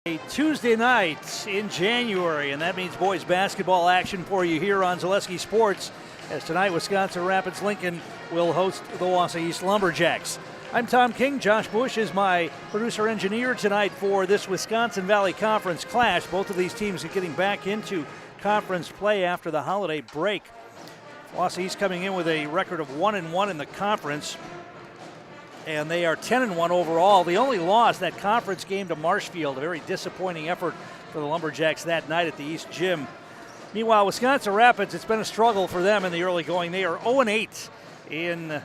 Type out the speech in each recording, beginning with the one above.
A Tuesday night in January, and that means boys basketball action for you here on Zaleski Sports, as tonight Wisconsin Rapids Lincoln will host the Wausau East Lumberjacks. I'm Tom King. Josh Bush is my producer-engineer tonight for this Wisconsin Valley Conference clash. Both of these teams are getting back into conference play after the holiday break. Wausau East coming in with a record of 1-1 in the conference, and they are 10-1 overall. The only loss, that conference game to Marshfield, a very disappointing effort for the Lumberjacks that night at the East Gym. Meanwhile, Wisconsin Rapids, it's been a struggle for them in the early going. They are 0-8 in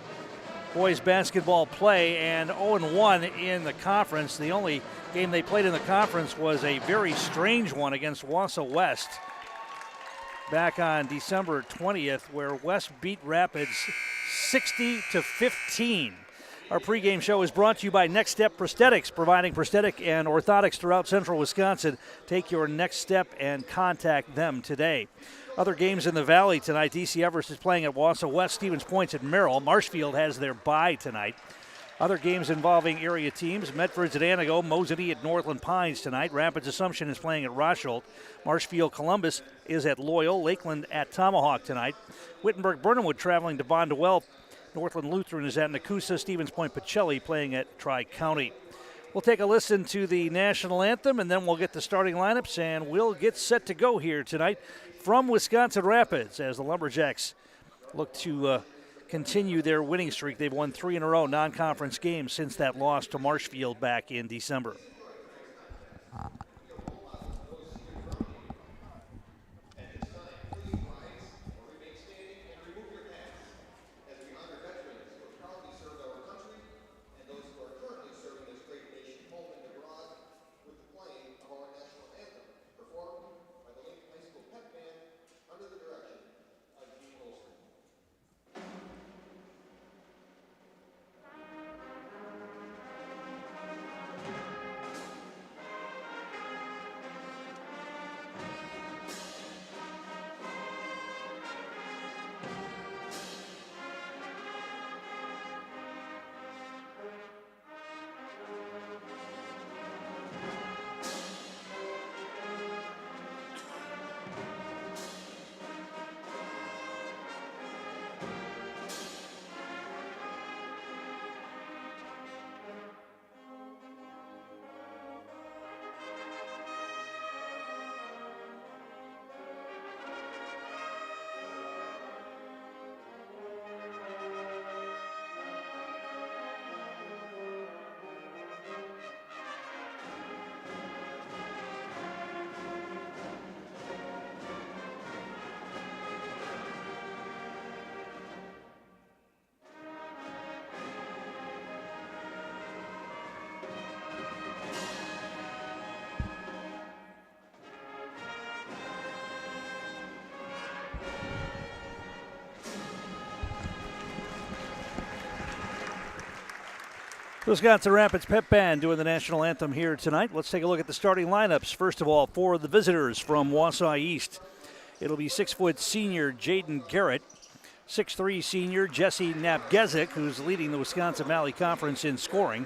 boys basketball play and 0-1 in the conference. The only game they played in the conference was a very strange one against Wausau West back on December 20th, where West beat Rapids 60-15. Our pregame show is brought to you by Next Step Prosthetics, providing prosthetic and orthotics throughout central Wisconsin. Take your next step and contact them today. Other games in the Valley tonight. DC Everest is playing at Wausau West. Stevens Point's at Merrill. Marshfield has their bye tonight. Other games involving area teams. Medford's at Anago. Mosinee at Northland Pines tonight. Rapids Assumption is playing at Rosholt. Marshfield Columbus is at Loyal. Lakeland at Tomahawk tonight. Wittenberg Burnhamwood traveling to Bondwell. Northland Lutheran is at Nakusa. Stevens Point Pacelli playing at Tri-County. We'll take a listen to the national anthem, and then we'll get the starting lineups, and we'll get set to go here tonight from Wisconsin Rapids as the Lumberjacks look to continue their winning streak. They've won 3 in a row non-conference games since that loss to Marshfield back in December. Wisconsin Rapids Pep Band doing the national anthem here tonight. Let's take a look at the starting lineups. First of all, for the visitors from Wausau East, it'll be 6-foot senior Jaden Garrett, 6'3" senior Jesse Napgezik, who's leading the Wisconsin Valley Conference in scoring,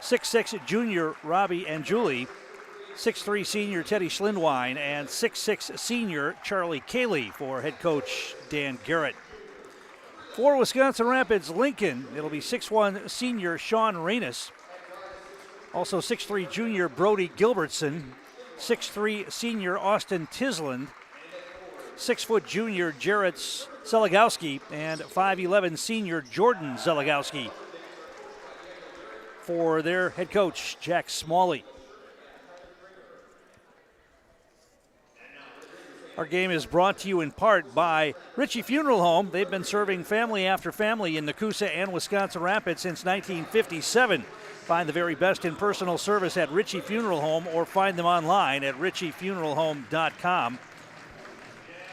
6'6" junior Robbie Anjuli, 6'3" senior Teddy Schlindwein, and 6'6" senior Charlie Cayley for head coach Dan Garrett. For Wisconsin Rapids Lincoln, it'll be 6'1" senior Sean Reynes, also 6'3" junior Brody Gilbertson, 6'3" senior Austin Tisland, 6' junior Jarrett Zeligowski, and 5'11" senior Jordan Zeligowski for their head coach Jack Smalley. Our game is brought to you in part by Ritchie Funeral Home. They've been serving family after family in Nakusa and Wisconsin Rapids since 1957. Find the very best in personal service at Ritchie Funeral Home or find them online at ritchiefuneralhome.com.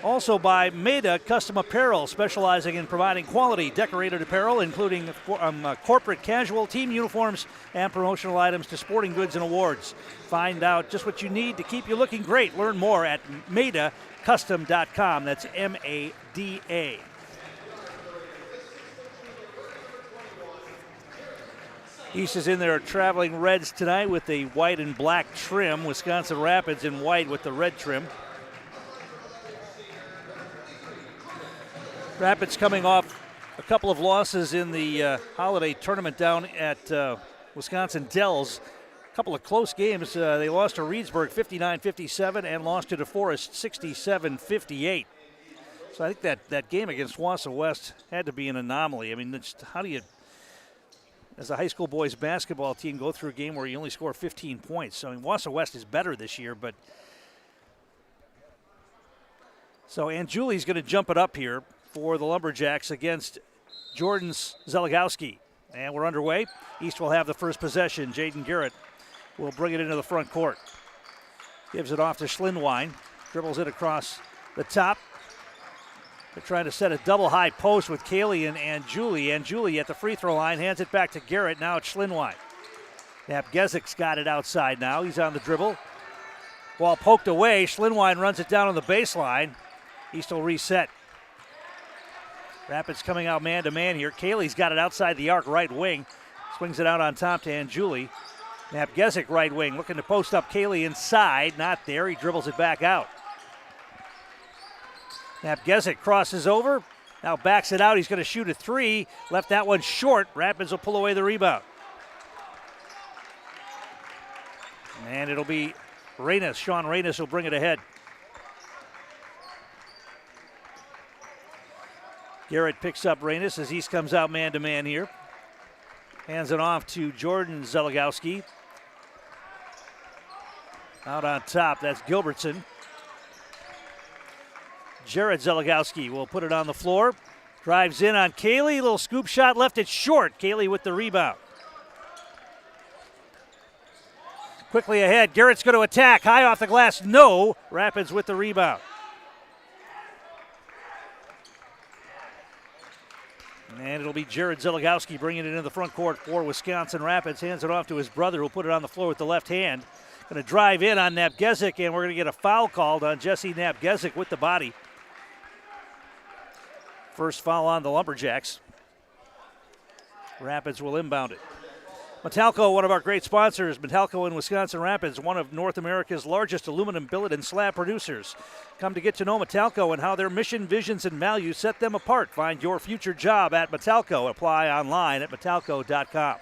Also by Maida Custom Apparel, specializing in providing quality decorated apparel, including corporate casual, team uniforms, and promotional items to sporting goods and awards. Find out just what you need to keep you looking great. Learn more at MaidaCustom.com. That's M-A-D-A. East is in their traveling reds tonight with the white and black trim. Wisconsin Rapids in white with the red trim. Rapids coming off a couple of losses in the holiday tournament down at Wisconsin Dells. A couple of close games. They lost to Reedsburg 59-57 and lost to DeForest 67-58. So I think that game against Wausau West had to be an anomaly. I mean, how do you, as a high school boys basketball team, go through a game where you only score 15 points? I mean, Wausau West is better this year, but so Anjouli's going to jump it up here for the Lumberjacks against Jordan Zeligowski. And we're underway. East will have the first possession. Jaden Garrett will bring it into the front court. Gives it off to Schlindwein. Dribbles it across the top. They're trying to set a double high post with Kaylee and Anjuli. Anjuli at the free throw line hands it back to Garrett. Now it's Schlindwein. Napgezik's got it outside now. He's on the dribble. Ball poked away. Schlindwein runs it down on the baseline. East will reset. Rapids coming out man-to-man here. Kaylee's got it outside the arc, right wing. Swings it out on top to Anjuli. Napgezik, right wing, looking to post up Kaylee inside. Not there. He dribbles it back out. Napgezik crosses over. Now backs it out. He's going to shoot a three. Left that one short. Rapids will pull away the rebound. And it'll be Reynes. Sean Reynes will bring it ahead. Garrett picks up Reynes as East comes out man-to-man here. Hands it off to Jordan Zeligowski. Out on top, that's Gilbertson. Jared Zeligowski will put it on the floor. Drives in on Kaylee. Little scoop shot, left it short. Kaylee with the rebound. Quickly ahead, Garrett's going to attack. High off the glass, no. Rapids with the rebound. And it'll be Jared Zeligowski bringing it into the front court for Wisconsin Rapids. Hands it off to his brother, who'll put it on the floor with the left hand. Going to drive in on Napgezik, and we're going to get a foul called on Jesse Napgezik with the body. First foul on the Lumberjacks. Rapids will inbound it. Metalco, one of our great sponsors. Metalco in Wisconsin Rapids, one of North America's largest aluminum billet and slab producers. Come to get to know Metalco and how their mission, visions, and values set them apart. Find your future job at Metalco. Apply online at metalco.com.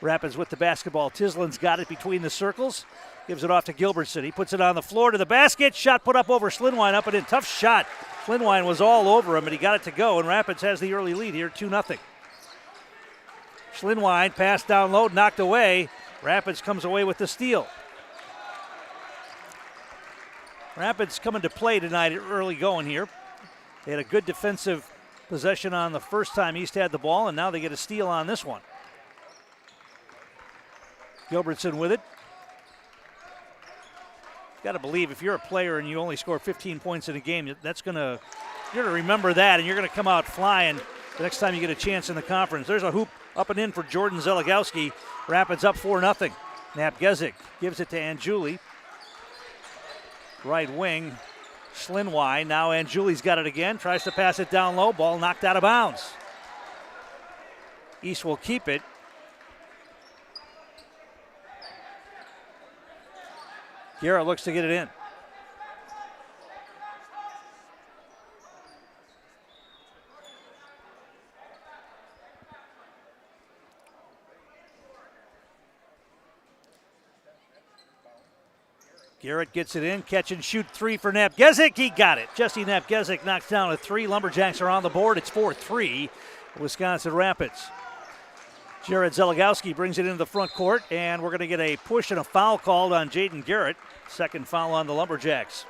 Rapids with the basketball. Tislin's got it between the circles. Gives it off to Gilbertson. He puts it on the floor to the basket. Shot put up over Schlindwein, up and in. Tough shot. Schlindwein was all over him, but he got it to go, and Rapids has the early lead here, 2-0. Schlindwein passed down low, knocked away. Rapids comes away with the steal. Rapids coming to play tonight early going here. They had a good defensive possession on the first time East had the ball, and now they get a steal on this one. Gilbertson with it. Got to believe if you're a player and you only score 15 points in a game, you're going to remember that, and you're going to come out flying the next time you get a chance in the conference. There's a hoop up and in for Jordan Zeligowski. Rapids up 4-0. Napgezik gives it to Anjuli. Right wing, Schlindwein. Now Anjuli's got it again. Tries to pass it down low. Ball knocked out of bounds. East will keep it. Garrett looks to get it in. Garrett gets it in, catch and shoot three for Napgezik. He got it. Jesse Napgezik knocks down a three. Lumberjacks are on the board. It's 4-3, Wisconsin Rapids. Jared Zeligowski brings it into the front court, and we're going to get a push and a foul called on Jaden Garrett. Second foul on the Lumberjacks.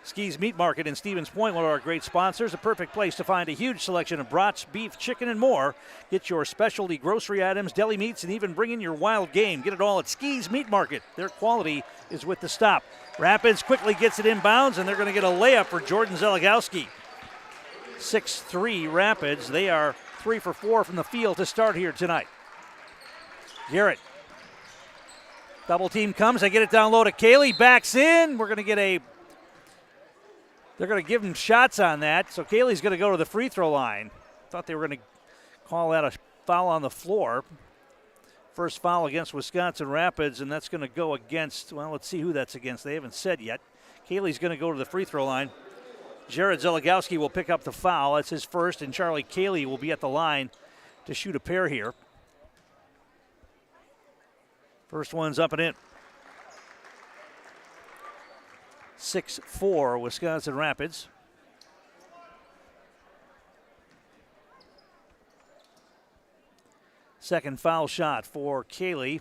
Ski's Meat Market in Stevens Point, one of our great sponsors. A perfect place to find a huge selection of brats, beef, chicken, and more. Get your specialty grocery items, deli meats, and even bring in your wild game. Get it all at Ski's Meat Market. Their quality is with the stop. Rapids quickly gets it inbounds, and they're going to get a layup for Jordan Zeligowski. 6-3 Rapids. They are 3 for 4 from the field to start here tonight. Garrett. Double team comes. They get it down low to Kaylee. Backs in. We're going to get they're going to give him shots on that. So Kaylee's going to go to the free throw line. thought they were going to call that a foul on the floor. First foul against Wisconsin Rapids, and that's going to go against, well, let's see who that's against. They haven't said yet. Cayley's going to go to the free throw line. Jared Zeligowski will pick up the foul. That's his first, and Charlie Cayley will be at the line to shoot a pair here. First one's up and in. 6-4 Wisconsin Rapids. Second foul shot for Cayley.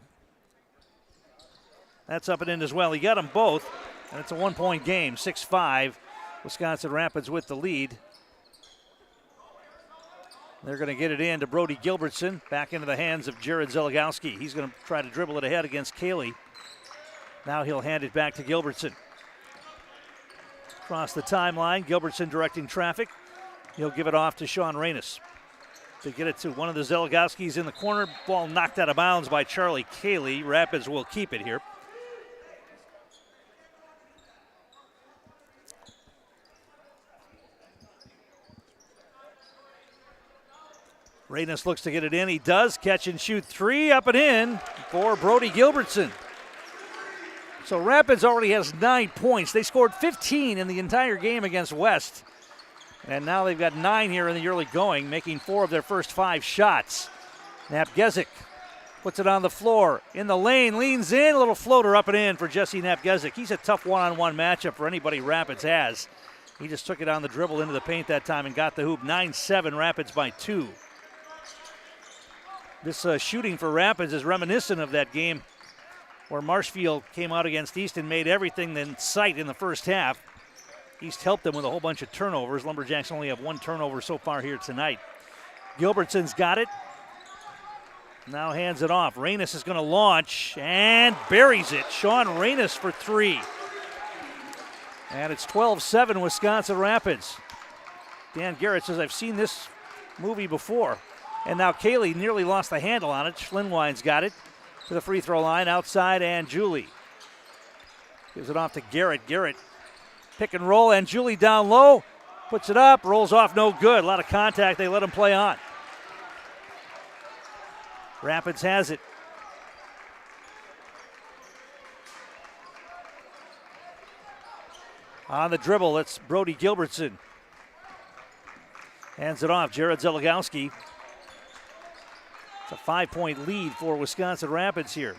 That's up and in as well. He got them both, and it's a 1-point game, 6-5. Wisconsin Rapids with the lead. They're going to get it in to Brody Gilbertson, back into the hands of Jared Zeligowski. He's going to try to dribble it ahead against Cayley. Now he'll hand it back to Gilbertson. Across the timeline, Gilbertson directing traffic. He'll give it off to Sean Reynes. To get it to one of the Zeligowskis in the corner. Ball knocked out of bounds by Charlie Cayley. Rapids will keep it here. Reynes looks to get it in. He does. Catch and shoot three. Up and in for Brody Gilbertson. So Rapids already has 9 points. They scored 15 in the entire game against West. And now they've got 9 here in the early going, making 4 of their first 5 shots. Napgezik puts it on the floor. In the lane, leans in. A little floater up and in for Jesse Napgezik. He's a tough one-on-one matchup for anybody Rapids has. He just took it on the dribble into the paint that time and got the hoop. 9-7 Rapids by 2. This shooting for Rapids is reminiscent of that game where Marshfield came out against East and made everything in sight in the first half. East helped them with a whole bunch of turnovers. Lumberjacks only have 1 turnover so far here tonight. Gilbertson's got it. Now hands it off. Reynes is going to launch and buries it. Sean Reynes for 3. And it's 12-7 Wisconsin Rapids. Dan Garrett says, I've seen this movie before. And now Cayley nearly lost the handle on it. Schlinwine's got it to the free throw line outside, and Julie gives it off to Garrett. Garrett pick and roll, and Julie down low, puts it up, rolls off, no good. A lot of contact, they let him play on. Rapids has it. On the dribble, it's Brody Gilbertson. Hands it off, Jared Zeligowski. It's a 5-point lead for Wisconsin Rapids here.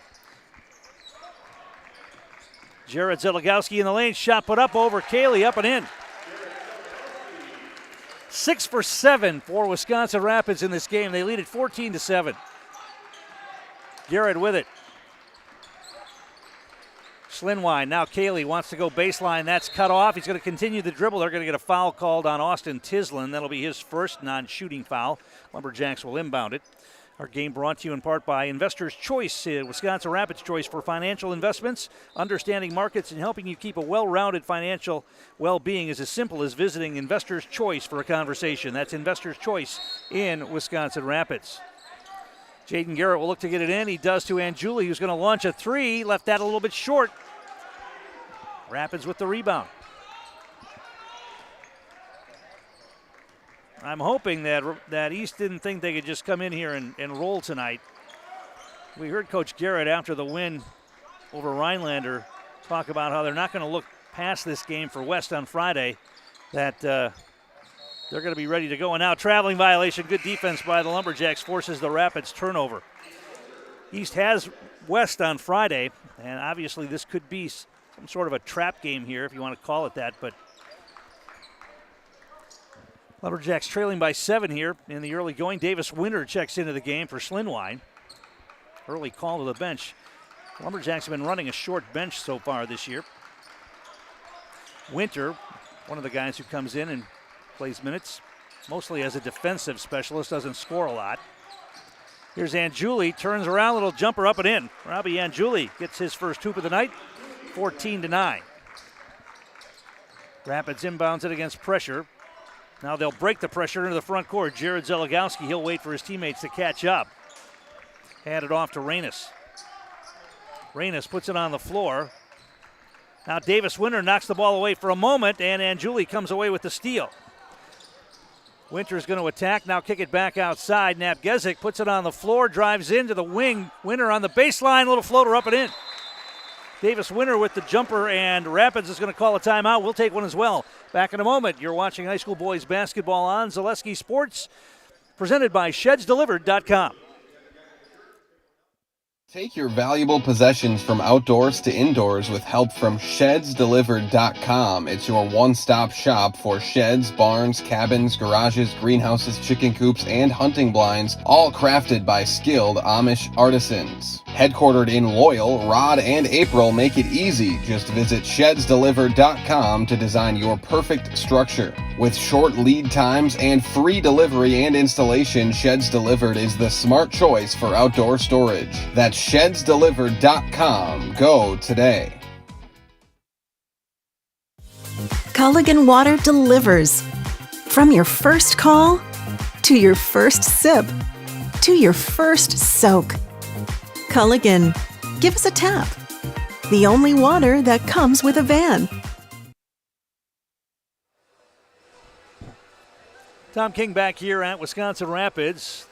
Jared Zeligowski in the lane, shot put up over Cayley, up and in. 6 for 7 for Wisconsin Rapids in this game. They lead it 14-7. Garrett with it. Schlinwine, now Cayley wants to go baseline. That's cut off. He's going to continue the dribble. They're going to get a foul called on Austin Tislin. That'll be his first non-shooting foul. Lumberjacks will inbound it. Our game brought to you in part by Investors Choice, Wisconsin Rapids Choice for financial investments. Understanding markets and helping you keep a well-rounded financial well-being is as simple as visiting Investors Choice for a conversation. That's Investors Choice in Wisconsin Rapids. Jaden Garrett will look to get it in. He does to Anjuli, who's going to launch a 3. Left that a little bit short. Rapids with the rebound. I'm hoping that East didn't think they could just come in here and roll tonight. We heard Coach Garrett after the win over Rhinelander talk about how they're not going to look past this game for West on Friday, that they're going to be ready to go. And now traveling violation, good defense by the Lumberjacks, forces the Rapids turnover. East has West on Friday, and obviously this could be some sort of a trap game here, if you want to call it that, but Lumberjacks trailing by 7 here in the early going. Davis Winter checks into the game for Schlinwine. Early call to the bench. Lumberjacks have been running a short bench so far this year. Winter, one of the guys who comes in and plays minutes, mostly as a defensive specialist, doesn't score a lot. Here's Anjuli, turns around, little jumper up and in. Robbie Anjuli gets his first hoop of the night, 14-9. Rapids inbounds it against pressure. Now they'll break the pressure into the front court. Jared Zeligowski, he'll wait for his teammates to catch up. Hand it off to Reynes. Reynes puts it on the floor. Now Davis Winter knocks the ball away for a moment, and Anjuli comes away with the steal. Winter's going to attack, now kick it back outside. Napgezik puts it on the floor, drives into the wing. Winter on the baseline, little floater up and in. Davis Winter with the jumper, and Rapids is going to call a timeout. We'll take one as well. Back in a moment. You're watching high school boys basketball on Zaleski Sports, presented by ShedsDelivered.com. Take your valuable possessions from outdoors to indoors with help from ShedsDelivered.com. It's your one-stop shop for sheds, barns, cabins, garages, greenhouses, chicken coops, and hunting blinds, all crafted by skilled Amish artisans. Headquartered in Loyal, Rod and April make it easy. Just visit ShedsDelivered.com to design your perfect structure. With short lead times and free delivery and installation, Sheds Delivered is the smart choice for outdoor storage. That's ShedsDelivered.com. Go today. Culligan Water delivers. From your first call, to your first sip, to your first soak. Culligan, give us a tap. The only water that comes with a van. Tom King back here at Wisconsin Rapids.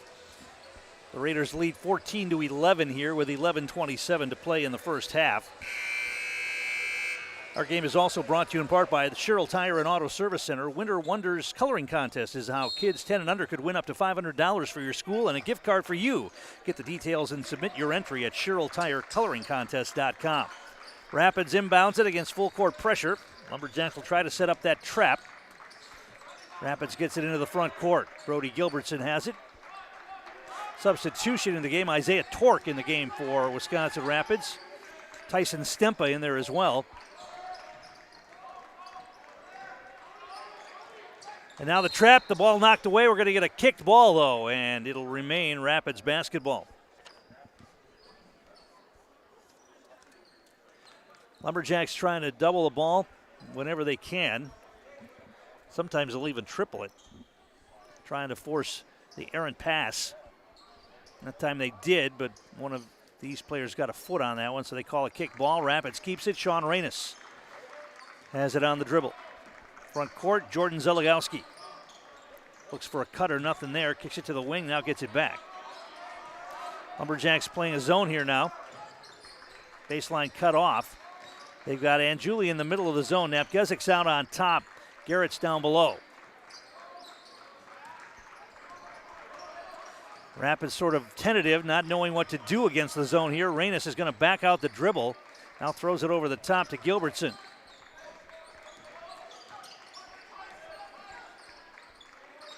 The Raiders lead 14-11 here with 11:27 to play in the first half. Our game is also brought to you in part by the Sherrill Tire and Auto Service Center. Winter Wonders Coloring Contest is how kids 10 and under could win up to $500 for your school and a gift card for you. Get the details and submit your entry at SherrillTireColoringContest.com. Rapids inbounds it against full court pressure. Lumberjacks will try to set up that trap. Rapids gets it into the front court. Brody Gilbertson has it. Substitution in the game, Isaiah Torque in the game for Wisconsin Rapids. Tyson Stempa in there as well. And now the trap, the ball knocked away. We're going to get a kicked ball, though, and it'll remain Rapids basketball. Lumberjacks trying to double the ball whenever they can. Sometimes they'll even triple it, trying to force the errant pass. That time they did, but one of these players got a foot on that one, so they call a kick ball. Rapids keeps it. Sean Reynes has it on the dribble. Front court, Jordan Zeligowski. Looks for a cutter, nothing there. Kicks it to the wing, now gets it back. Lumberjacks playing a zone here now. Baseline cut off. They've got Anjuli in the middle of the zone. Napgezik's out on top. Garrett's down below. Rapids sort of tentative, not knowing what to do against the zone here. Reynes is going to back out the dribble. Now throws it over the top to Gilbertson.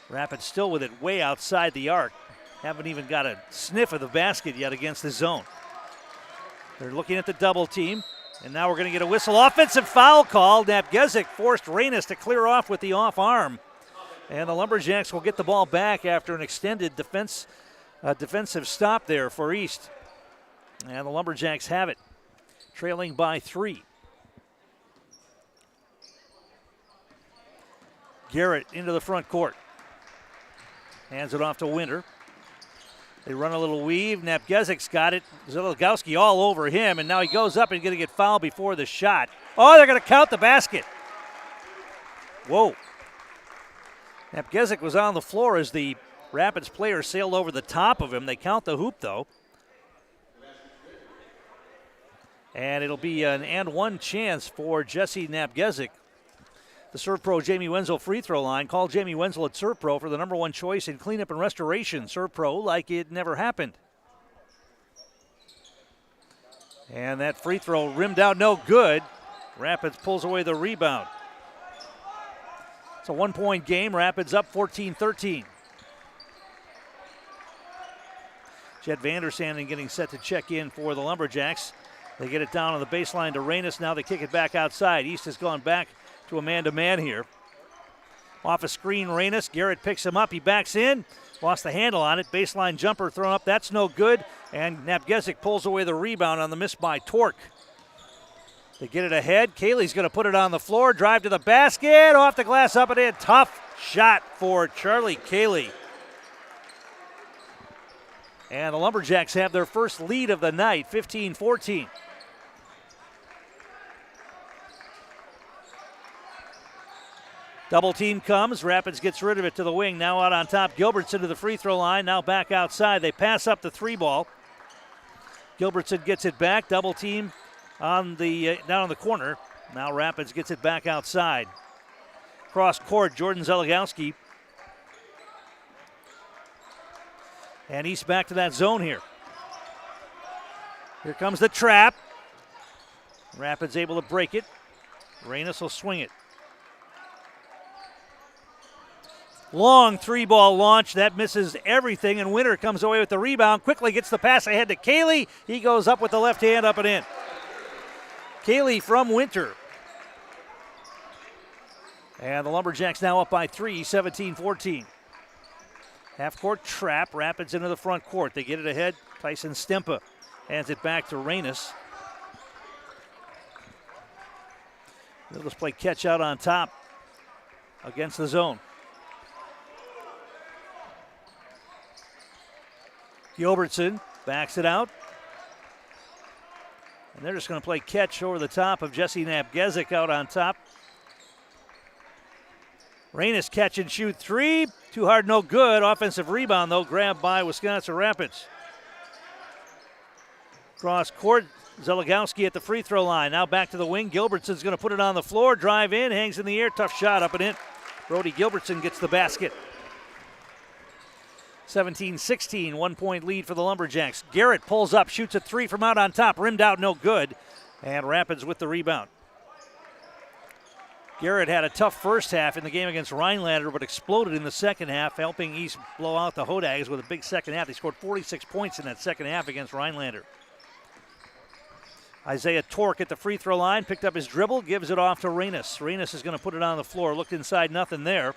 Rapids still with it way outside the arc. Haven't even got a sniff of the basket yet against the zone. They're looking at the double team. And now we're going to get a whistle. Offensive foul call. Napgezik forced Reynes to clear off with the off arm. And the Lumberjacks will get the ball back after an extended defensive stop there for East. And the Lumberjacks have it, trailing by 3. Garrett into the front court. Hands it off to Winter. They run a little weave. Napgezik's got it. Zeligowski all over him, and now he goes up and going to get fouled before the shot. Oh, they're going to count the basket. Whoa. Napgezik was on the floor as the Rapids player sailed over the top of him. They count the hoop, though. And it'll be an and one chance for Jesse Napgezik. The Serve Pro Jamie Wenzel free throw line. Call Jamie Wenzel at Serve Pro for the #1 choice in cleanup and restoration. Serve Pro like it never happened. And that free throw rimmed out, no good. Rapids pulls away the rebound. It's a 1-point game. Rapids up 14-13. Jed Vandersanden getting set to check in for the Lumberjacks. They get it down on the baseline to Reynes. Now they kick it back outside. East has gone back to a man-to-man here. Off a screen, Reynes. Garrett picks him up. He backs in. Lost the handle on it. Baseline jumper thrown up. That's no good. And Napgezik pulls away the rebound on the miss by Torque. They get it ahead. Cayley's going to put it on the floor. Drive to the basket. Off the glass, up and in. Tough shot for Charlie Cayley. And the Lumberjacks have their first lead of the night, 15-14. Double team comes. Rapids gets rid of it to the wing. Now out on top. Gilbertson to the free throw line. Now back outside. They pass up the 3-ball. Gilbertson gets it back. Double team on the down on the corner. Now Rapids gets it back outside. Cross court. Jordan Zeligowski. And East back to that zone here. Here comes the trap. Rapids able to break it. Reynes will swing it. Long 3-ball launch. That misses everything, and Winter comes away with the rebound. Quickly gets the pass ahead to Cayley. He goes up with the left hand, up and in. Cayley from Winter. And the Lumberjacks now up by 3, 17-14. Half-court trap. Rapids into the front court. They get it ahead. Tyson Stempa hands it back to Reynes. They'll just play catch out on top against the zone. Gilbertson backs it out. And they're just going to play catch over the top of Jesse Napgezik out on top. Reynes catch and shoot 3. Too hard, no good. Offensive rebound, though, grabbed by Wisconsin Rapids. Cross court, Zeligowski at the free throw line. Now back to the wing. Gilbertson's going to put it on the floor. Drive in, hangs in the air. Tough shot, up and in. Brody Gilbertson gets the basket. 17-16, 1-point lead for the Lumberjacks. Garrett pulls up, shoots a 3 from out on top. Rimmed out, no good. And Rapids with the rebound. Garrett had a tough first half in the game against Rhinelander, but exploded in the second half, helping East blow out the Hodags with a big second half. They scored 46 points in that second half against Rhinelander. Isaiah Torque at the free throw line, picked up his dribble, gives it off to Reynes. Reynes is going to put it on the floor. Looked inside, nothing there.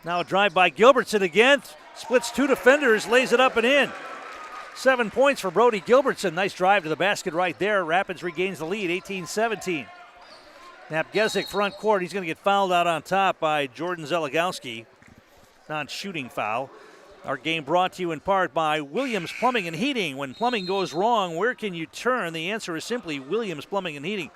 Now a drive by Gilbertson again. Splits 2 defenders, lays it up and in. 7 points for Brody Gilbertson. Nice drive to the basket right there. Rapids regains the lead, 18-17. Napgezik front court. He's going to get fouled out on top by Jordan Zeligowski. Non-shooting foul. Our game brought to you in part by Williams Plumbing and Heating. When plumbing goes wrong, where can you turn? The answer is simply Williams Plumbing and Heating.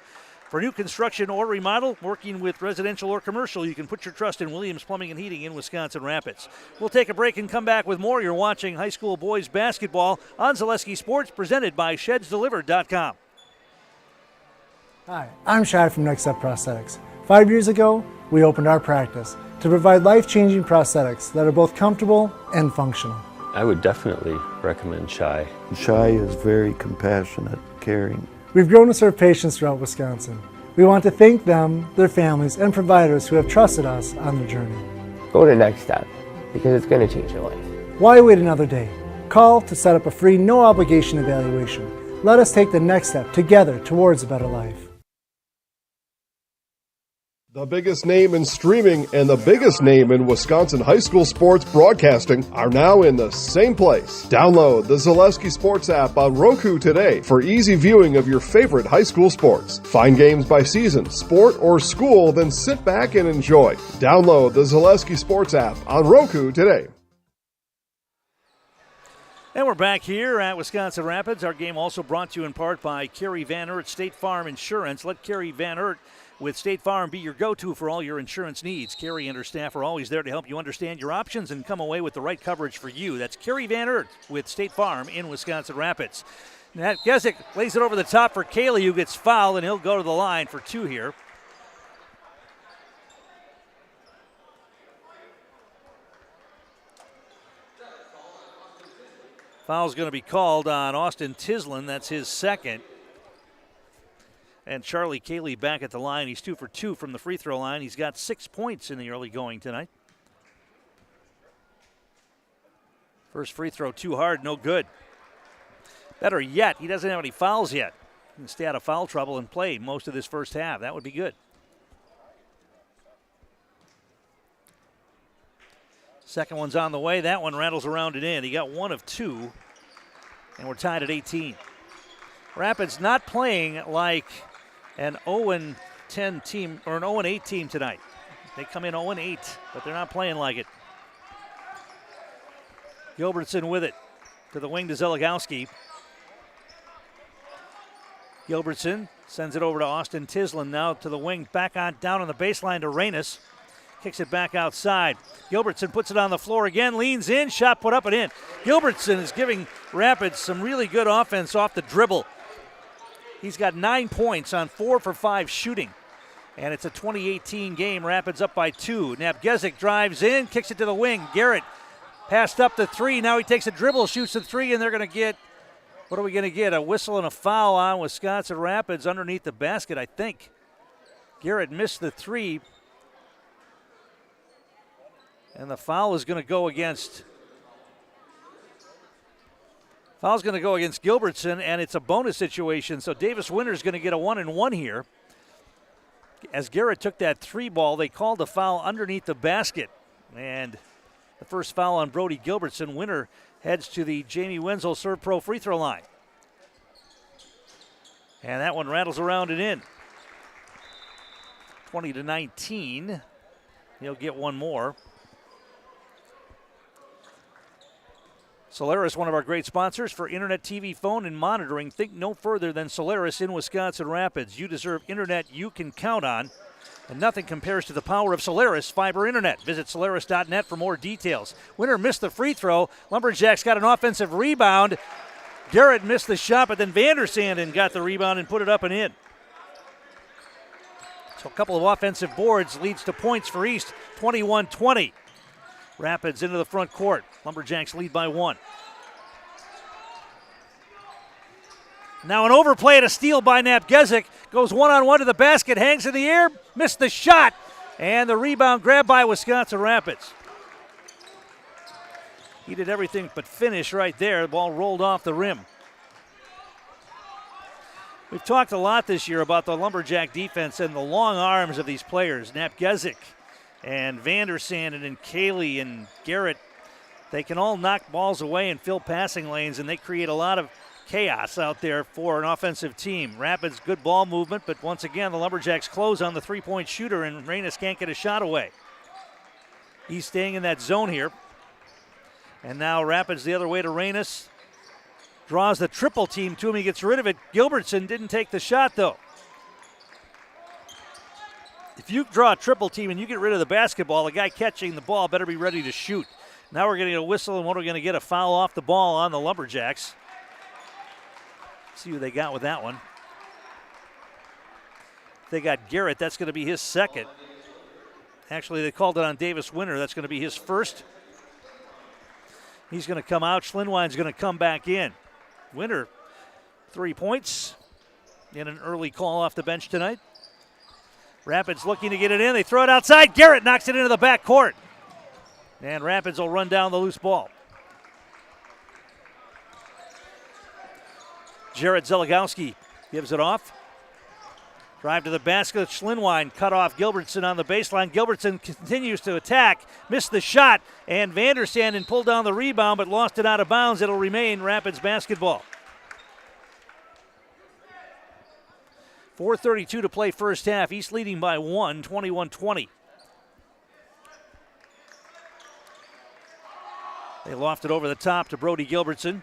For new construction or remodel, working with residential or commercial, you can put your trust in Williams Plumbing and Heating in Wisconsin Rapids. We'll take a break and come back with more. You're watching high school boys basketball on Zaleski Sports, presented by ShedsDelivered.com. Hi, I'm Shai from Next Step Prosthetics. 5 years ago, we opened our practice to provide life-changing prosthetics that are both comfortable and functional. I would definitely recommend Shai. Shai is very compassionate, caring. We've grown to serve patients throughout Wisconsin. We want to thank them, their families, and providers who have trusted us on the journey. Go to Next Step, because it's going to change your life. Why wait another day? Call to set up a free, no-obligation evaluation. Let us take the next step together towards a better life. The biggest name in streaming and the biggest name in Wisconsin high school sports broadcasting are now in the same place. Download the Zaleski Sports app on Roku today for easy viewing of your favorite high school sports. Find games by season, sport, or school, then sit back and enjoy. Download the Zaleski Sports app on Roku today. And we're back here at Wisconsin Rapids. Our game also brought to you in part by Kerry Van Eert State Farm Insurance. Let Kerry Van Eert with State Farm be your go-to for all your insurance needs. Kerry and her staff are always there to help you understand your options and come away with the right coverage for you. That's Kerry Van Eert with State Farm in Wisconsin Rapids. Napgezik lays it over the top for Cayley, who gets fouled, and he'll go to the line for 2 here. Foul's going to be called on Austin Tislin. That's his second. And Charlie Cayley back at the line. He's 2 for 2 from the free throw line. He's got 6 points in the early going tonight. First free throw too hard, no good. Better yet, he doesn't have any fouls yet. He can stay out of foul trouble and play most of this first half. That would be good. Second one's on the way. That one rattles around and in. He got 1 of 2, and we're tied at 18. Rapids not playing like an 0-10 team or an 0-8 team tonight. They come in 0-8, but they're not playing like it. Gilbertson with it to the wing to Zeligowski. Gilbertson Sends it over to Austin Tislin now to the wing, back on down on the baseline to Reynes. Kicks it back outside. Gilbertson puts it on the floor again, leans in, shot put up and in. Gilbertson is giving Rapids some really good offense off the dribble. He's got 9 points on 4 for 5 shooting. And it's a 2018 game. Rapids up by 2. Nabgezik drives in, kicks it to the wing. Garrett passed up the 3. Now he takes a dribble, shoots the 3, and they're going to get, what are we going to get? A whistle and a foul on Wisconsin Rapids underneath the basket, I think. Garrett missed the 3. And the foul is going to go against Gilbertson, and it's a bonus situation. So Davis Winter's going to get a 1-and-1 here. As Garrett took that 3 ball, they called a foul underneath the basket. And the first foul on Brody Gilbertson. Winter heads to the Jamie Wenzel Serve Pro free throw line. And that one rattles around and in. 20-19. He'll get one more. Solaris, one of our great sponsors for internet, TV, phone, and monitoring. Think no further than Solaris in Wisconsin Rapids. You deserve internet you can count on, and nothing compares to the power of Solaris fiber internet. Visit Solaris.net for more details. Winter missed the free throw. Lumberjacks got an offensive rebound. Garrett missed the shot, but then Vandersanden got the rebound and put it up and in. So a couple of offensive boards leads to points for East, 21-20. Rapids into the front court. Lumberjacks lead by 1. Now an overplay and a steal by Nabgezik. Goes one-on-one to the basket, hangs in the air, missed the shot, and the rebound grabbed by Wisconsin Rapids. He did everything but finish right there. The ball rolled off the rim. We've talked a lot this year about the Lumberjack defense and the long arms of these players. Nabgezik and Vandersanden and Cayley and Garrett, they can all knock balls away and fill passing lanes, and they create a lot of chaos out there for an offensive team. Rapids, good ball movement, but once again, the Lumberjacks close on the three-point shooter, and Reynes can't get a shot away. He's staying in that zone here. And now Rapids the other way to Reynes. Draws the triple team to him. He gets rid of it. Gilbertson didn't take the shot, though. If you draw a triple team and you get rid of the basketball, the guy catching the ball better be ready to shoot. Now we're going to get a whistle, and what are we going to get? A foul off the ball on the Lumberjacks. See who they got with that one. They got Garrett. That's going to be his second. Actually, they called it on Davis Winter. That's going to be his first. He's going to come out. Schlinwein's going to come back in. Winter, 3 points in an early call off the bench tonight. Rapids looking to get it in. They throw it outside. Garrett knocks it into the back court. And Rapids will run down the loose ball. Jared Zeligowski gives it off. Drive to the basket. Schlinwein cut off Gilbertson on the baseline. Gilbertson continues to attack. Missed the shot. And Vandersanden pulled down the rebound but lost it out of bounds. It'll remain Rapids basketball. 4:32 to play first half. East leading by 1, 21-20. They loft it over the top to Brody Gilbertson.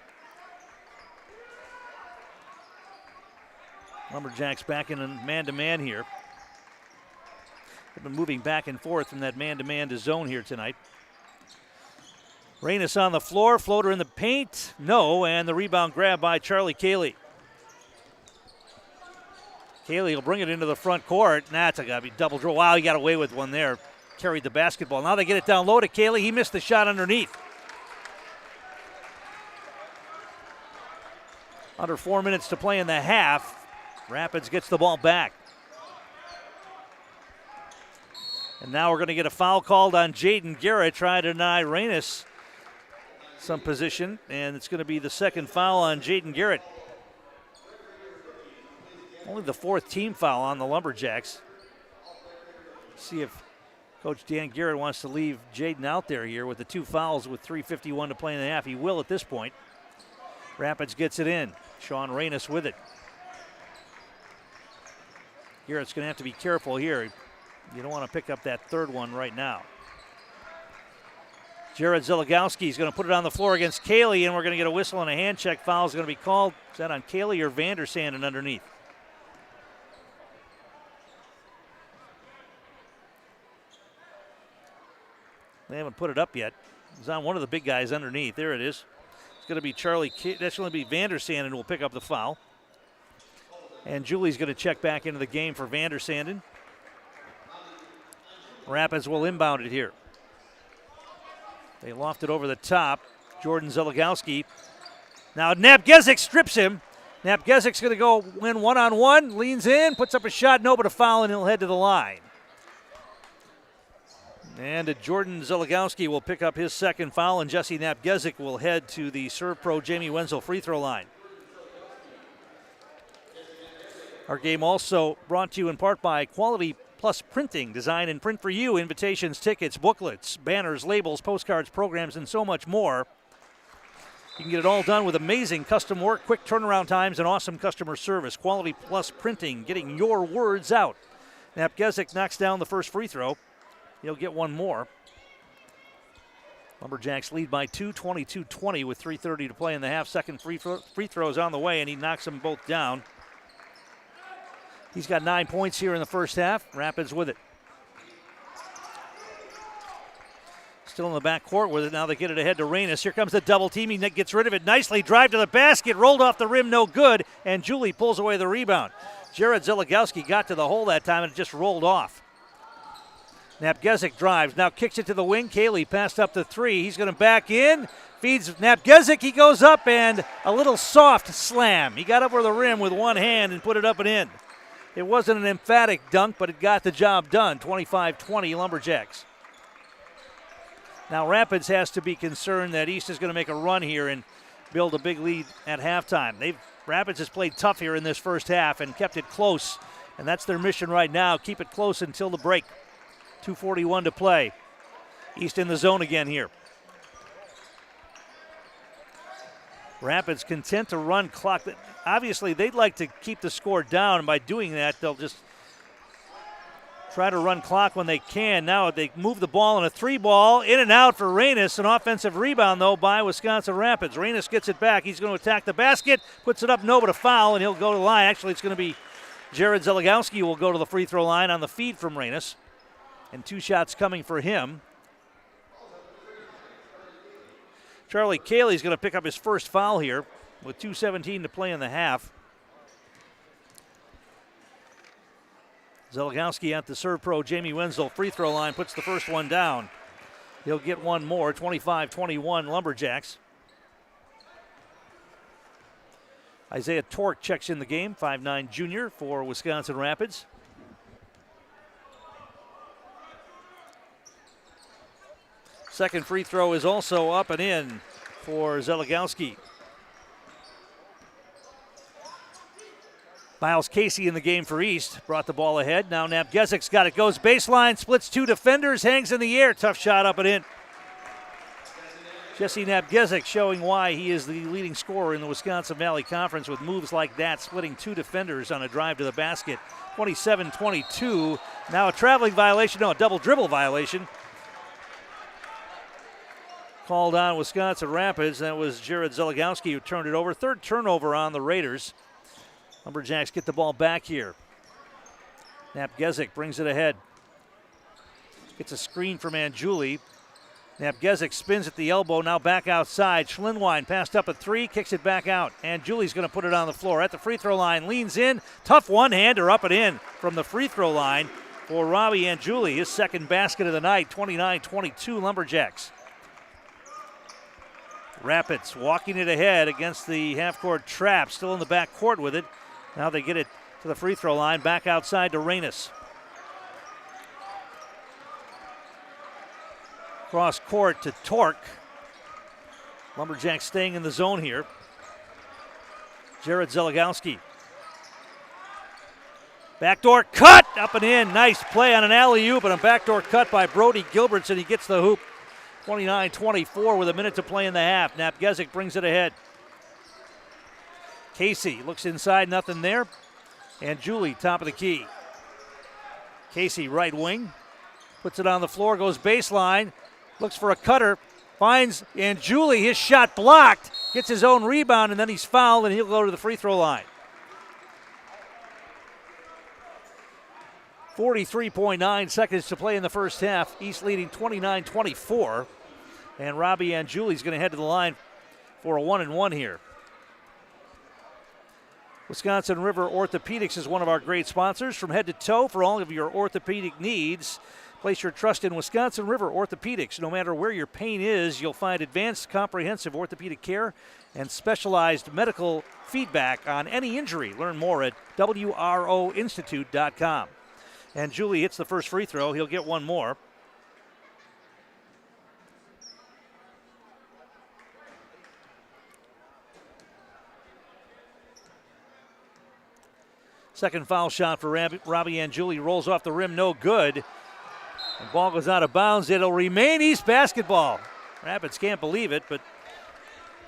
Lumberjacks back in a man-to-man here. They've been moving back and forth from that man-to-man to zone here tonight. Reynes on the floor, floater in the paint. No, and the rebound grab by Charlie Cayley. Cayley will bring it into the front court. That's got to be double draw. Wow, he got away with one there. Carried the basketball. Now they get it down low to Cayley. He missed the shot underneath. Under 4 minutes to play in the half. Rapids gets the ball back. And now we're going to get a foul called on Jaden Garrett, trying to deny Reynes some position. And it's going to be the second foul on Jaden Garrett. Only the fourth team foul on the Lumberjacks. See if Coach Dan Garrett wants to leave Jaden out there here with the 2 fouls with 3:51 to play in the half. He will at this point. Rapids gets it in. Sean Reynes with it. Garrett's going to have to be careful here. You don't want to pick up that third one right now. Jared Zeligowski is going to put it on the floor against Cayley, and we're going to get a whistle and a hand check. Foul is going to be called. Is that on Cayley or Vandersanden underneath? They haven't put it up yet. It's on one of the big guys underneath. There it is. It's going to be that's going to be Vandersanden who will pick up the foul. And Julie's going to check back into the game for Vandersanden. Rapids will inbound it here. They loft it over the top. Jordan Zeligowski. Now Napgezik strips him. Napgezik's going to go win one-on-one. Leans in, puts up a shot, no but a foul, and he'll head to the line. And Jordan Zeligowski will pick up his second foul, and Jesse Napgezik will head to the Serve Pro Jamie Wenzel free throw line. Our game also brought to you in part by Quality Plus Printing. Design and print for you. Invitations, tickets, booklets, banners, labels, postcards, programs, and so much more. You can get it all done with amazing custom work, quick turnaround times, and awesome customer service. Quality Plus Printing, getting your words out. Napgezik knocks down the first free throw. He'll get one more. Lumberjacks lead by 2, 22-20 with 3:30 to play in the half. Second free throw is on the way, and he knocks them both down. He's got 9 points here in the first half. Rapids with it. Still in the backcourt with it. Now they get it ahead to Reynes. Here comes the double team. He gets rid of it nicely. Drive to the basket. Rolled off the rim. No good. And Julie pulls away the rebound. Jared Zeligowski got to the hole that time and it just rolled off. Napgezik drives. Now kicks it to the wing. Cayley passed up the three. He's going to back in. Feeds Napgezik. He goes up and a little soft slam. He got over the rim with one hand and put it up and in. It wasn't an emphatic dunk, but it got the job done. 25-20 Lumberjacks. Now Rapids has to be concerned that East is going to make a run here and build a big lead at halftime. Rapids has played tough here in this first half and kept it close, and that's their mission right now. Keep it close until the break. 2:41 to play. East in the zone again here. Rapids content to run clock. Obviously, they'd like to keep the score down, and by doing that, they'll just try to run clock when they can. Now they move the ball in a three ball, in and out for Reynes. An offensive rebound, though, by Wisconsin Rapids. Reynes gets it back. He's going to attack the basket, puts it up, no, but a foul, and he'll go to the line. Actually, it's going to be Jared Zeligowski who will go to the free throw line on the feed from Reynes. And 2 shots coming for him. Charlie Cayley's going to pick up his first foul here with 2:17 to play in the half. Zeligowski at the Serve Pro Jamie Wenzel free throw line puts the first one down. He'll get one more. 25-21 Lumberjacks. Isaiah Tork checks in the game, 5'9" junior for Wisconsin Rapids. Second free throw is also up and in for Zeligowski. Miles Casey in the game for East. Brought the ball ahead. Now Napgezik's got it. Goes baseline, splits 2 defenders, hangs in the air. Tough shot up and in. Jesse Napgezik showing why he is the leading scorer in the Wisconsin Valley Conference with moves like that, splitting 2 defenders on a drive to the basket. 27-22. Now a traveling violation. No, a double dribble violation. Called on Wisconsin Rapids. That was Jared Zeligowski who turned it over. Third turnover on the Raiders. Lumberjacks get the ball back here. Napgezik brings it ahead. Gets a screen from Anjuli. Napgezik spins at the elbow, now back outside. Schlinwine passed up a three, kicks it back out. Anjuli's going to put it on the floor. At the free throw line, leans in. Tough one-hander up and in from the free throw line for Robbie Anjuli. His second basket of the night, 29-22 Lumberjacks. Rapids walking it ahead against the half-court trap. Still in the back court with it. Now they get it to the free throw line. Back outside to Reynes. Cross court to Tork. Lumberjacks staying in the zone here. Jared Zeligowski. Backdoor cut up and in. Nice play on an alley-oop and a backdoor cut by Brody Gilbertson. He gets the hoop. 29-24 with a minute to play in the half. Napgezik brings it ahead. Casey looks inside, nothing there. And Julie, top of the key. Casey, right wing. Puts it on the floor, goes baseline. Looks for a cutter. Finds Anjuli, his shot blocked. Gets his own rebound, and then he's fouled, and he'll go to the free throw line. 43.9 seconds to play in the first half. East leading 29-24. And Robbie Angiuli's going to head to the line for a 1-and-1 here. Wisconsin River Orthopedics is one of our great sponsors. From head to toe for all of your orthopedic needs. Place your trust in Wisconsin River Orthopedics. No matter where your pain is, you'll find advanced comprehensive orthopedic care and specialized medical feedback on any injury. Learn more at WROinstitute.com. And Julie hits the first free throw. He'll get one more. Second foul shot for Robbie Angiuli. Rolls off the rim, no good. The ball goes out of bounds. It'll remain East basketball. Rapids can't believe it, but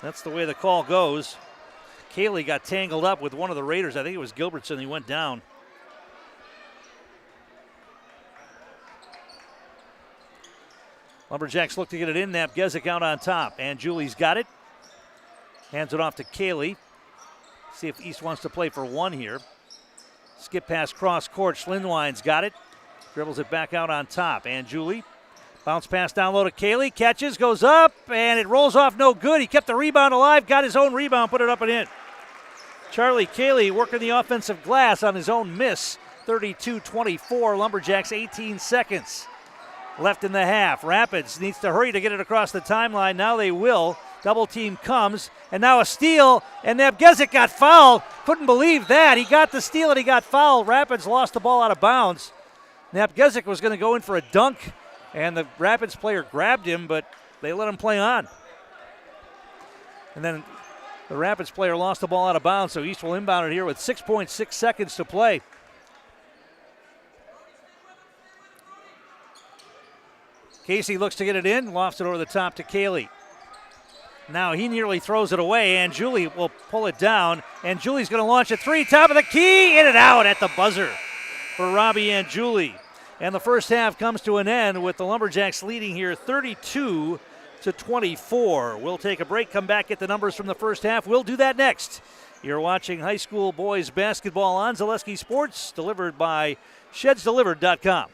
that's the way the call goes. Cayley got tangled up with one of the Raiders. I think it was Gilbertson. He went down. Lumberjacks look to get it in. Napgezik out on top. Angiuli's got it. Hands it off to Cayley. See if East wants to play for one here. Skip pass cross court. Schlinwine's got it. Dribbles it back out on top. Angiuli. Bounce pass down low to Cayley. Catches, goes up, and it rolls off no good. He kept the rebound alive, got his own rebound, put it up and in. Charlie Cayley working the offensive glass on his own miss. 32-24. Lumberjacks 18 seconds left in the half. Rapids needs to hurry to get it across the timeline. Now they will. Double team comes, and now a steal, and Napgezik got fouled. Couldn't believe that. He got the steal and he got fouled. Rapids lost the ball out of bounds. Napgezik was going to go in for a dunk, and the Rapids player grabbed him, but they let him play on. And then the Rapids player lost the ball out of bounds, so East will inbound it here with 6.6 seconds to play. Casey looks to get it in, lofts it over the top to Cayley. Now he nearly throws it away, and Julie will pull it down, and Julie's going to launch a three, top of the key, in and out at the buzzer for Robbie Angiuli. And the first half comes to an end with the Lumberjacks leading here 32-24. We'll take a break, come back, get the numbers from the first half. We'll do that next. You're watching high school boys basketball on Zaleski Sports, delivered by ShedsDelivered.com.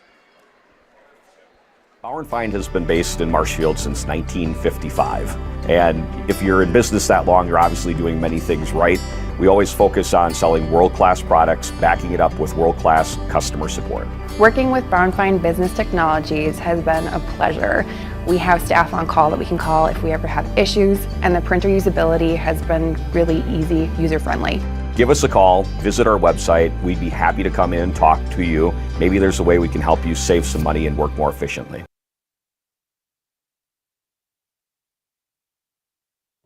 Bauer & Feind has been based in Marshfield since 1955. And if you're in business that long, you're obviously doing many things right. We always focus on selling world-class products, backing it up with world-class customer support. Working with Bauer & Feind Business Technologies has been a pleasure. We have staff on call that we can call if we ever have issues, and the printer usability has been really easy, user-friendly. Give us a call, visit our website. We'd be happy to come in, talk to you. Maybe there's a way we can help you save some money and work more efficiently.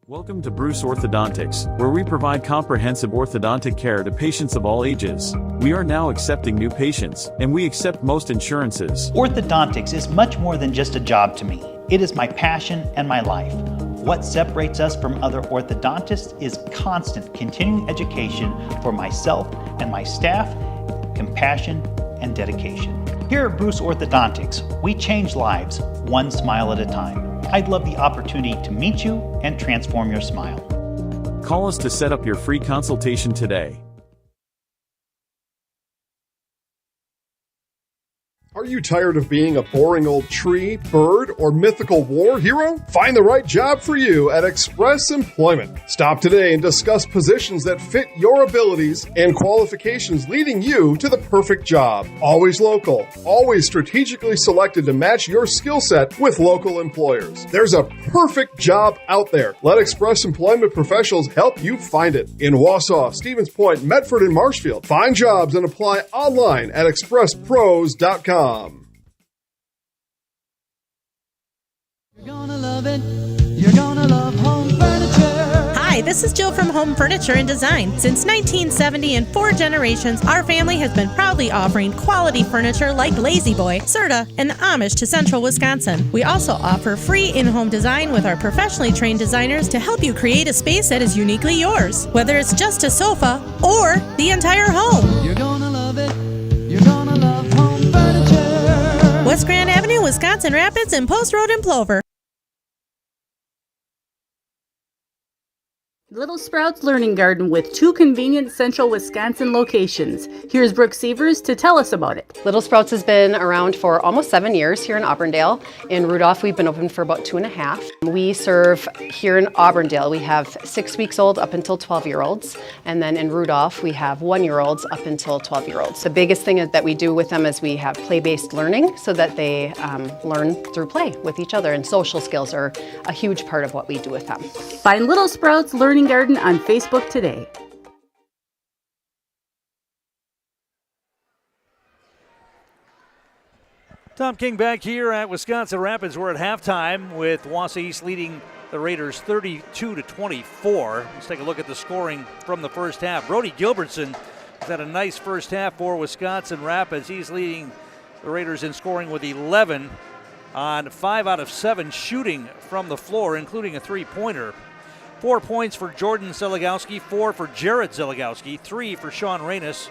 Welcome to Bruce Orthodontics, where we provide comprehensive orthodontic care to patients of all ages. We are now accepting new patients, and we accept most insurances. Orthodontics is much more than just a job to me. It is my passion and my life. What separates us from other orthodontists is constant continuing education for myself and my staff, compassion, and dedication. Here at Bruce Orthodontics, we change lives one smile at a time. I'd love the opportunity to meet you and transform your smile. Call us to set up your free consultation today. Are you tired of being a boring old tree, bird, or mythical war hero? Find the right job for you at Express Employment. Stop today and discuss positions that fit your abilities and qualifications, leading you to the perfect job. Always local, always strategically selected to match your skill set with local employers. There's a perfect job out there. Let Express Employment professionals help you find it. In Wausau, Stevens Point, Medford, and Marshfield. Find jobs and apply online at expresspros.com. You're gonna love it. You're gonna love home furniture. Hi, this is Jill from Home Furniture and Design. Since 1970 and 4 generations, our family has been proudly offering quality furniture like Lazy Boy, Serta, and Amish to Central Wisconsin. We also offer free in-home design with our professionally trained designers to help you create a space that is uniquely yours, whether it's just a sofa or the entire home. You're gonna love it. You're gonna love home furniture. West Grand Avenue, Wisconsin Rapids, and Post Road in Plover. Little Sprouts Learning Garden with 2 convenient central Wisconsin locations. Here's Brooke Sievers to tell us about it. Little Sprouts has been around for almost 7 years here in Auburndale. In Rudolph, we've been open for about 2.5. We serve here in Auburndale. We have 6 weeks old up until 12-year-olds. And then in Rudolph, we have 1-year-olds up until 12-year-olds. The biggest thing that we do with them is we have play-based learning so that they learn through play with each other. And social skills are a huge part of what we do with them. Find Little Sprouts Learning Garden on Facebook today. Tom King back here at Wisconsin Rapids. We're at halftime with Wausau East leading the Raiders 32-24. Let's take a look at the scoring from the first half. Brody Gilbertson has had a nice first half for Wisconsin Rapids. He's leading the Raiders in scoring with 11 on 5 out of 7 shooting from the floor, including a three-pointer. 4 points for Jordan Zeligowski, 4 for Jarrett Zeligowski, 3 for Sean Reynes,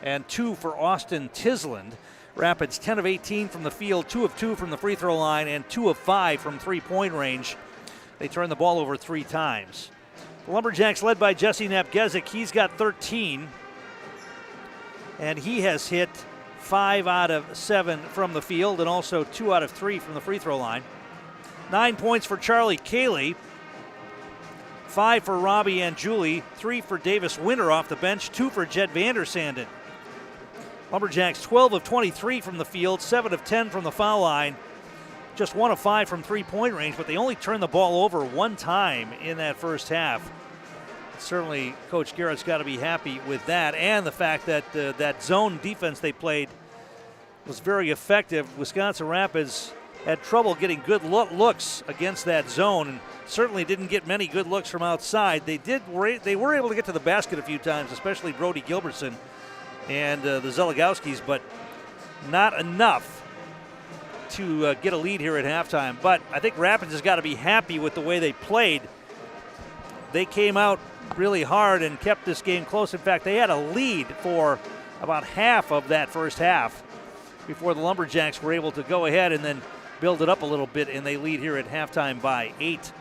and 2 for Austin Tisland. Rapids 10 of 18 from the field, 2 of 2 from the free throw line, and 2 of 5 from three-point range. They turned the ball over 3 times. The Lumberjacks led by Jesse Napgezik. He's got 13, and he has hit 5 out of 7 from the field and also 2 out of 3 from the free throw line. 9 points for Charlie Cayley. 5 for Robbie and Julie, 3 for Davis Winter off the bench, 2 for Jed Vandersanden. Lumberjacks 12 of 23 from the field, 7 of 10 from the foul line, just 1 of 5 from three-point range, but they only turned the ball over 1 time in that first half. Certainly, Coach Garrett's got to be happy with that, and the fact that that zone defense they played was very effective. Wisconsin Rapids had trouble getting good looks against that zone, and certainly didn't get many good looks from outside. They were able to get to the basket a few times, especially Brody Gilbertson and the Zeligowskis, but not enough to get a lead here at halftime. But I think Rapids has got to be happy with the way they played. They came out really hard and kept this game close. In fact, they had a lead for about half of that first half before the Lumberjacks were able to go ahead and then build it up a little bit, and they lead here at halftime by 8.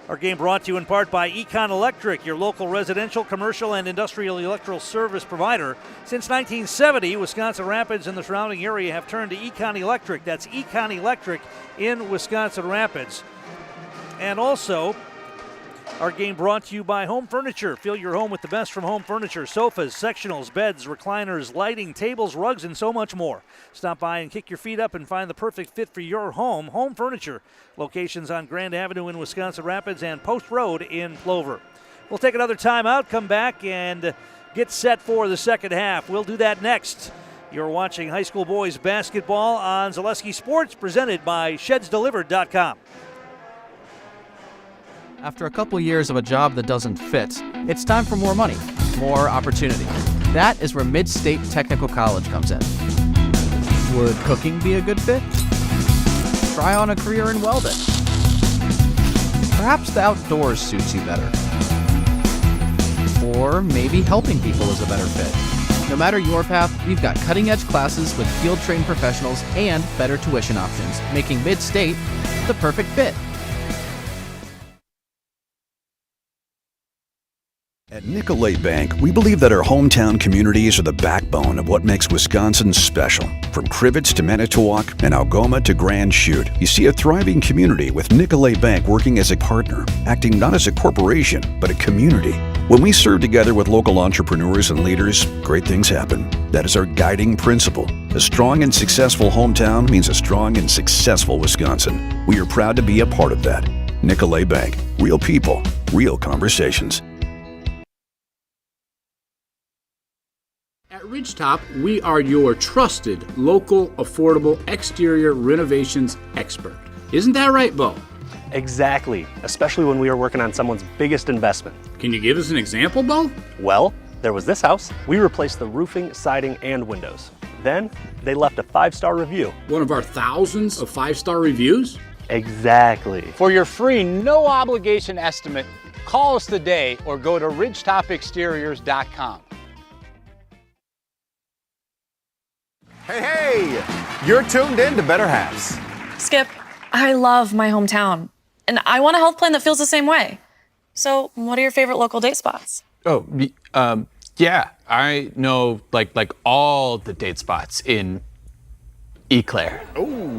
Our game brought to you in part by Econ Electric, your local residential, commercial, and industrial electrical service provider. Since 1970, Wisconsin Rapids and the surrounding area have turned to Econ Electric. That's Econ Electric in Wisconsin Rapids. And also, our game brought to you by Home Furniture. Fill your home with the best from Home Furniture. Sofas, sectionals, beds, recliners, lighting, tables, rugs, and so much more. Stop by and kick your feet up and find the perfect fit for your home. Home Furniture. Locations on Grand Avenue in Wisconsin Rapids and Post Road in Plover. We'll take another timeout, come back, and get set for the second half. We'll do that next. You're watching high school boys basketball on Zaleski Sports, presented by ShedsDelivered.com. After a couple years of a job that doesn't fit, it's time for more money, more opportunity. That is where Mid-State Technical College comes in. Would cooking be a good fit? Try on a career in welding. Perhaps the outdoors suits you better. Or maybe helping people is a better fit. No matter your path, we've got cutting-edge classes with field-trained professionals and better tuition options, making Mid-State the perfect fit. At Nicolet Bank, we believe that our hometown communities are the backbone of what makes Wisconsin special. From Crivets to Manitowoc and Algoma to Grand Chute, you see a thriving community with Nicolet Bank working as a partner, acting not as a corporation, but a community. When we serve together with local entrepreneurs and leaders, great things happen. That is our guiding principle. A strong and successful hometown means a strong and successful Wisconsin. We are proud to be a part of that. Nicolet Bank. Real people, real conversations. At Ridgetop, we are your trusted, local, affordable exterior renovations expert. Isn't that right, Bo? Exactly, especially when we are working on someone's biggest investment. Can you give us an example, Bo? Well, there was this house. We replaced the roofing, siding, and windows. Then, they left a 5-star review. One of our thousands of 5-star reviews? Exactly. For your free, no-obligation estimate, call us today or go to ridgetopexteriors.com. Hey, you're tuned in to Better Halves. Skip, I love my hometown, and I want a health plan that feels the same way. So, what are your favorite local date spots? Oh, yeah, I know like all the date spots in Eau Claire.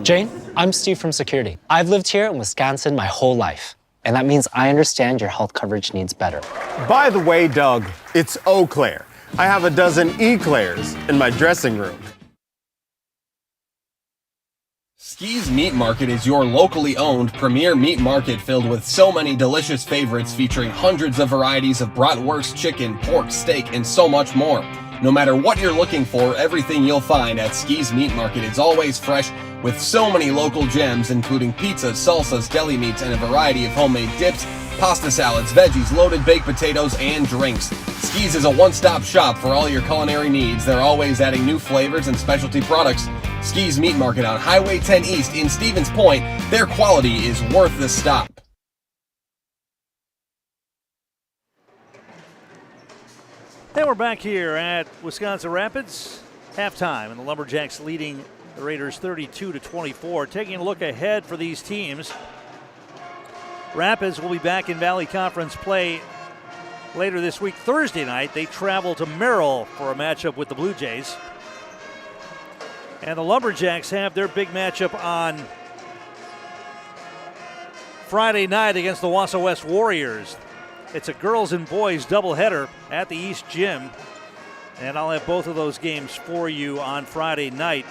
Jane, I'm Steve from security. I've lived here in Wisconsin my whole life, and that means I understand your health coverage needs better. By the way, Doug, it's Eau Claire. I have a dozen Eclairs in my dressing room. Ski's Meat Market is your locally owned premier meat market filled with so many delicious favorites featuring hundreds of varieties of bratwurst, chicken, pork, steak, and so much more. No matter what you're looking for, everything you'll find at Ski's Meat Market is always fresh with so many local gems including pizzas, salsas, deli meats, and a variety of homemade dips, pasta salads, veggies, loaded baked potatoes, and drinks. Ski's is a one-stop shop for all your culinary needs. They're always adding new flavors and specialty products. Ski's Meat Market on Highway 10 East in Stevens Point. Their quality is worth the stop. And we're back here at Wisconsin Rapids. Halftime, and the Lumberjacks leading the Raiders 32-24. Taking a look ahead for these teams. Rapids will be back in Valley Conference play later this week. Thursday night, they travel to Merrill for a matchup with the Blue Jays. And the Lumberjacks have their big matchup on Friday night against the Wausau West Warriors. It's a girls and boys doubleheader at the East Gym. And I'll have both of those games for you on Friday night.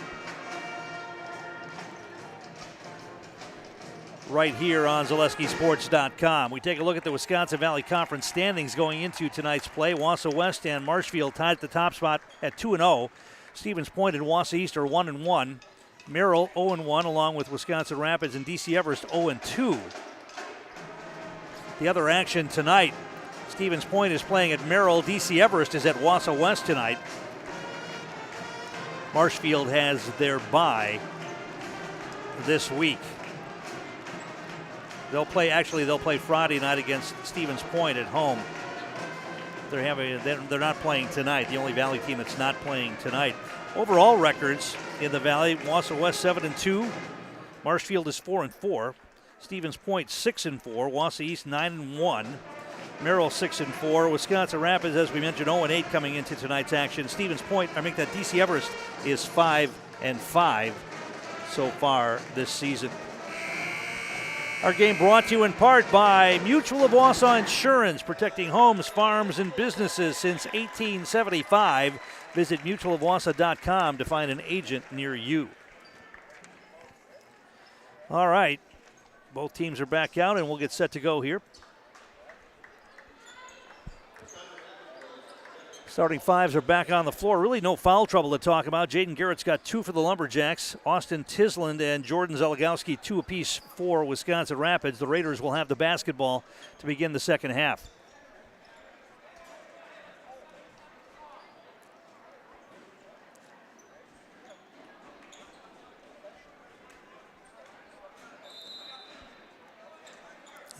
Right here on ZaleskiSports.com. We take a look at the Wisconsin Valley Conference standings going into tonight's play. Wausau West and Marshfield tied at the top spot at 2-0. Stevens Point and Wausau East are 1-1. Merrill 0-1, along with Wisconsin Rapids and DC Everest 0-2. The other action tonight, Stevens Point is playing at Merrill. DC Everest is at Wausau West tonight. Marshfield has their bye this week. They'll play Friday night against Stevens Point at home. They're not playing tonight. The only Valley team that's not playing tonight. Overall records in the Valley: Wausau West 7-2, Marshfield is 4-4, Stevens Point 6-4, Wausau East 9-1, Merrill 6-4, Wisconsin Rapids, as we mentioned, 0-8 coming into tonight's action. Stevens Point, DC Everest is 5-5 so far this season. Our game brought to you in part by Mutual of Wausau Insurance, protecting homes, farms, and businesses since 1875. Visit mutualofwausau.com to find an agent near you. All right, both teams are back out, and we'll get set to go here. Starting fives are back on the floor. Really no foul trouble to talk about. Jaden Garrett's got 2 for the Lumberjacks. Austin Tisland and Jordan Zeligowski 2 apiece for Wisconsin Rapids. The Raiders will have the basketball to begin the second half.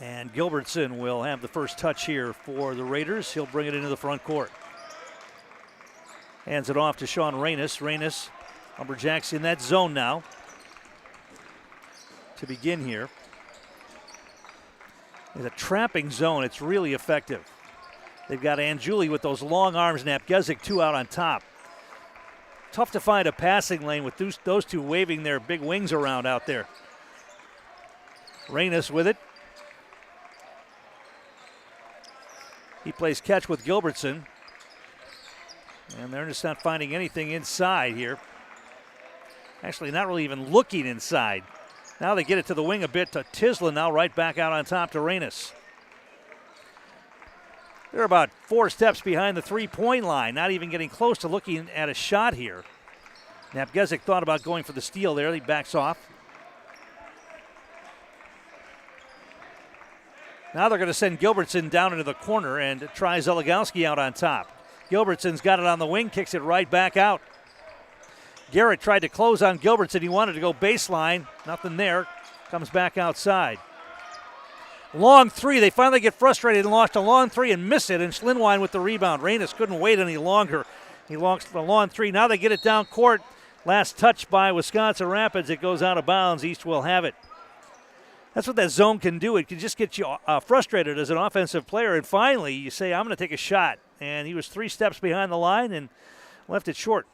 And Gilbertson will have the first touch here for the Raiders. He'll bring it into the front court. Hands it off to Sean Reynes. Reynes, Lumberjacks in that zone now to begin here. It's a trapping zone. It's really effective. They've got Anjuli with those long arms. Napgezik 2 out on top. Tough to find a passing lane with those two waving their big wings around out there. Reynes with it. He plays catch with Gilbertson. And they're just not finding anything inside here. Actually, not really even looking inside. Now they get it to the wing a bit to Tisland, now right back out on top to Reynes. They're about 4 steps behind the three-point line, not even getting close to looking at a shot here. Napgezik thought about going for the steal there. He backs off. Now they're going to send Gilbertson down into the corner and try Zeligowski out on top. Gilbertson's got it on the wing, kicks it right back out. Garrett tried to close on Gilbertson. He wanted to go baseline. Nothing there. Comes back outside. Long three. They finally get frustrated and lost a long three and miss it. And Schlinwine with the rebound. Reynes couldn't wait any longer. He lost the long three. Now they get it down court. Last touch by Wisconsin Rapids. It goes out of bounds. East will have it. That's what that zone can do. It can just get you frustrated as an offensive player. And finally, you say, I'm going to take a shot. And he was 3 steps behind the line and left it short.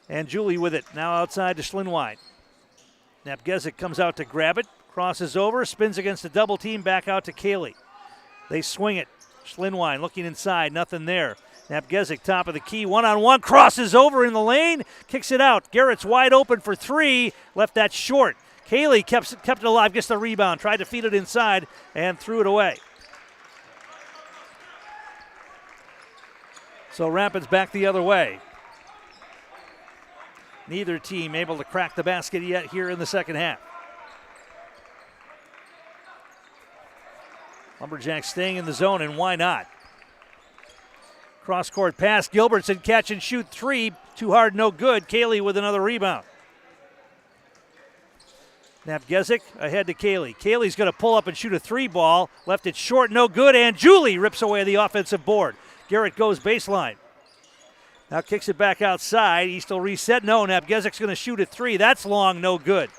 And Julie with it, now outside to Schlinwine. Napgezik comes out to grab it, crosses over, spins against a double team, back out to Kaylee. They swing it. Schlinwine looking inside, nothing there. Napgezik, top of the key, one-on-one, crosses over in the lane, kicks it out. Garrett's wide open for 3, left that short. Kaylee kept it alive, gets the rebound, tried to feed it inside, and threw it away. So Rapids back the other way. Neither team able to crack the basket yet here in the second half. Lumberjacks staying in the zone, and why not? Cross-court pass, Gilbertson catch and shoot 3, too hard, no good. Kaylee with another rebound. Napgezik ahead to Kaylee. Kaylee's going to pull up and shoot a 3 ball. Left it short, no good, and Julie rips away the offensive board. Garrett goes baseline. Now kicks it back outside. He still reset. No, Napgezik's going to shoot a 3. That's long, no good.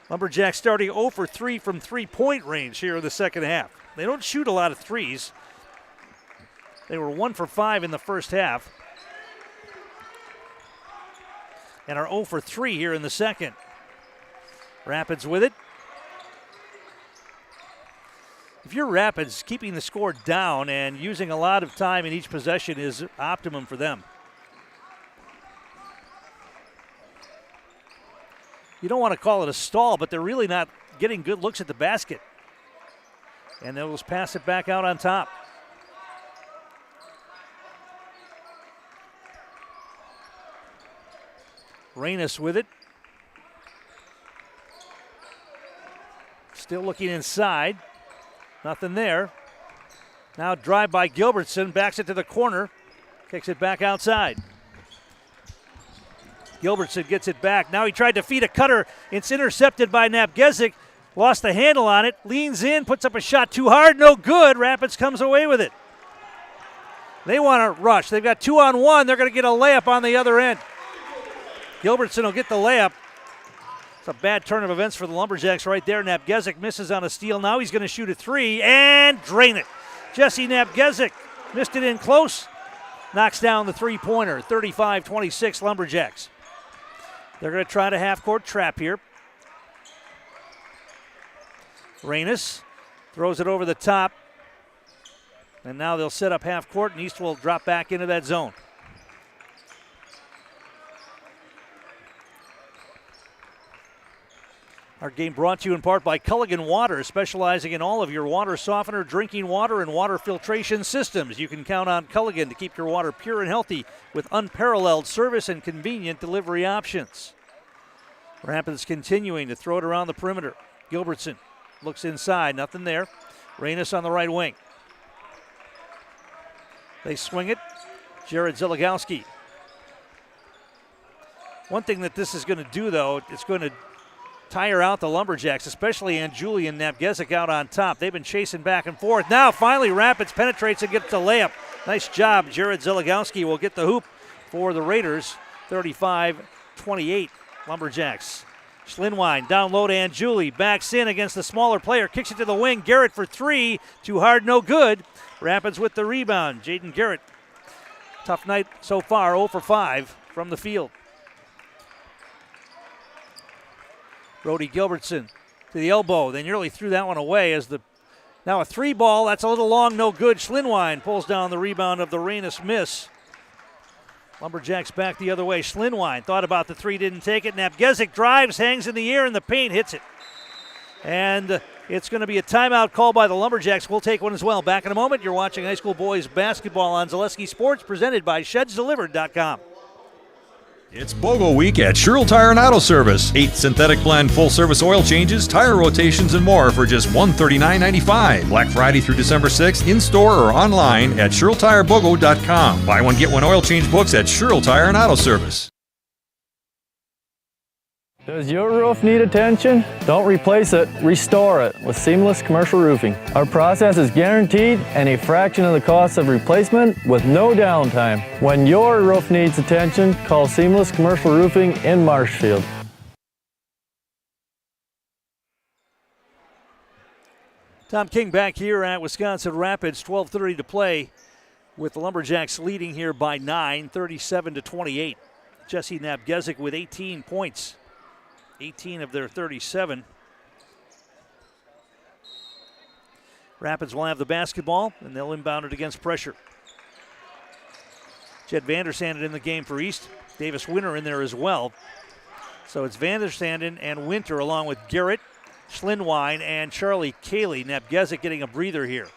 Lumberjacks starting 0 for 3 from three-point range here in the second half. They don't shoot a lot of threes. They were 1 for 5 in the first half and are 0 for 3 here in the second. Rapids with it. If you're Rapids, keeping the score down and using a lot of time in each possession is optimum for them. You don't want to call it a stall, but they're really not getting good looks at the basket. And they'll just pass it back out on top. Reynes with it. Still looking inside. Nothing there. Now drive by Gilbertson, backs it to the corner, kicks it back outside. Gilbertson gets it back. Now he tried to feed a cutter. It's intercepted by Napgezik. Lost the handle on it. Leans in, puts up a shot too hard, no good. Rapids comes away with it. They want to rush. They've got 2-on-1. They're going to get a layup on the other end. Gilbertson will get the layup. It's a bad turn of events for the Lumberjacks right there. Napgezik misses on a steal. Now he's going to shoot a 3 and drain it. Jesse Napgezik missed it in close. Knocks down the three-pointer. 35-26 Lumberjacks. They're going to try to half-court trap here. Reynes throws it over the top. And now they'll set up half-court, and East will drop back into that zone. Our game brought to you in part by Culligan Water, specializing in all of your water softener, drinking water, and water filtration systems. You can count on Culligan to keep your water pure and healthy with unparalleled service and convenient delivery options. Rapids continuing to throw it around the perimeter. Gilbertson looks inside, nothing there. Reynes on the right wing. They swing it. Jared Zilagowski. One thing that this is going to do, though, it's going to tire out the Lumberjacks, especially Anjuli and Napgezik out on top. They've been chasing back and forth. Now, finally, Rapids penetrates and gets the layup. Nice job. Jared Zilagowski will get the hoop for the Raiders. 35-28 Lumberjacks. Schlinwine down low to Anjuli. Backs in against the smaller player. Kicks it to the wing. Garrett for 3. Too hard, no good. Rapids with the rebound. Jaden Garrett. Tough night so far. 0 for 5 from the field. Brody Gilbertson to the elbow. They nearly threw that one away as now a 3 ball. That's a little long, no good. Schlinwine pulls down the rebound of the Reynes miss. Lumberjacks back the other way. Schlinwine thought about the 3, didn't take it. Napgezik drives, hangs in the air in the paint, hits it. And it's going to be a timeout call by the Lumberjacks. We'll take one as well. Back in a moment. You're watching high school boys basketball on Zaleski Sports, presented by ShedsDelivered.com. It's BOGO week at Sherrill Tire and Auto Service. 8 synthetic blend full-service oil changes, tire rotations, and more for just $139.95. Black Friday through December 6th, in-store or online at SherrillTireBOGO.com. Buy one, get one oil change books at Sherrill Tire and Auto Service. Does your roof need attention? Don't replace it, restore it with Seamless Commercial Roofing. Our process is guaranteed and a fraction of the cost of replacement with no downtime. When your roof needs attention, call Seamless Commercial Roofing in Marshfield. Tom King back here at Wisconsin Rapids, 12:30 to play, with the Lumberjacks leading here by 9, 37-28. Jesse Nabgezik with 18 points, 18 of their 37. Rapids will have the basketball, and they'll inbound it against pressure. Jed Vandersanden in the game for East. Davis Winter in there as well. So it's Vandersanden and Winter along with Garrett, Schlinwine, and Charlie Cayley. Nabgezik getting a breather here.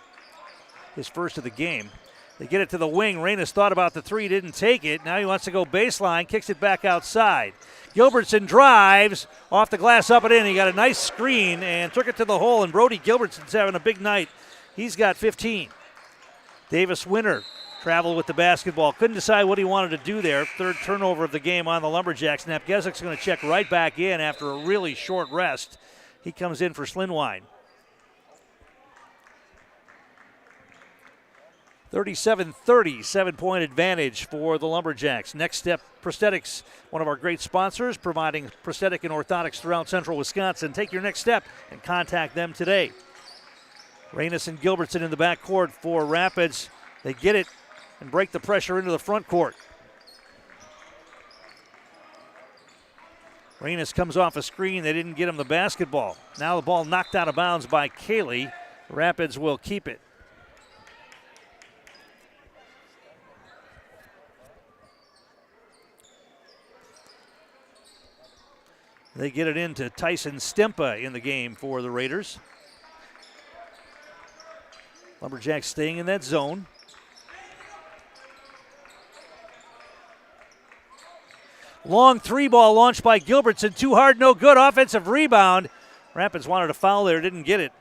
His first of the game. They get it to the wing. Reynes thought about the three, didn't take it. Now he wants to go baseline, kicks it back outside. Gilbertson drives off the glass, up and in. He got a nice screen and took it to the hole, and Brody Gilbertson's having a big night. He's got 15. Davis Winter traveled with the basketball. Couldn't decide what he wanted to do there. Third turnover of the game on the Lumberjacks. Nabgezik's going to check right back in after a really short rest. He comes in for Schlinwine. 37-30, 7-point advantage for the Lumberjacks. Next Step Prosthetics, one of our great sponsors, providing prosthetic and orthotics throughout central Wisconsin. Take your next step and contact them today. Reynes and Gilbertson in the backcourt for Rapids. They get it and break the pressure into the front court. Reynes comes off a screen. They didn't get him the basketball. Now the ball knocked out of bounds by Cayley. Rapids will keep it. They get it into Tyson Stempa in the game for the Raiders. Lumberjacks staying in that zone. Long three ball launched by Gilbertson. Too hard, no good. Offensive rebound. Rapids wanted a foul there, didn't get it.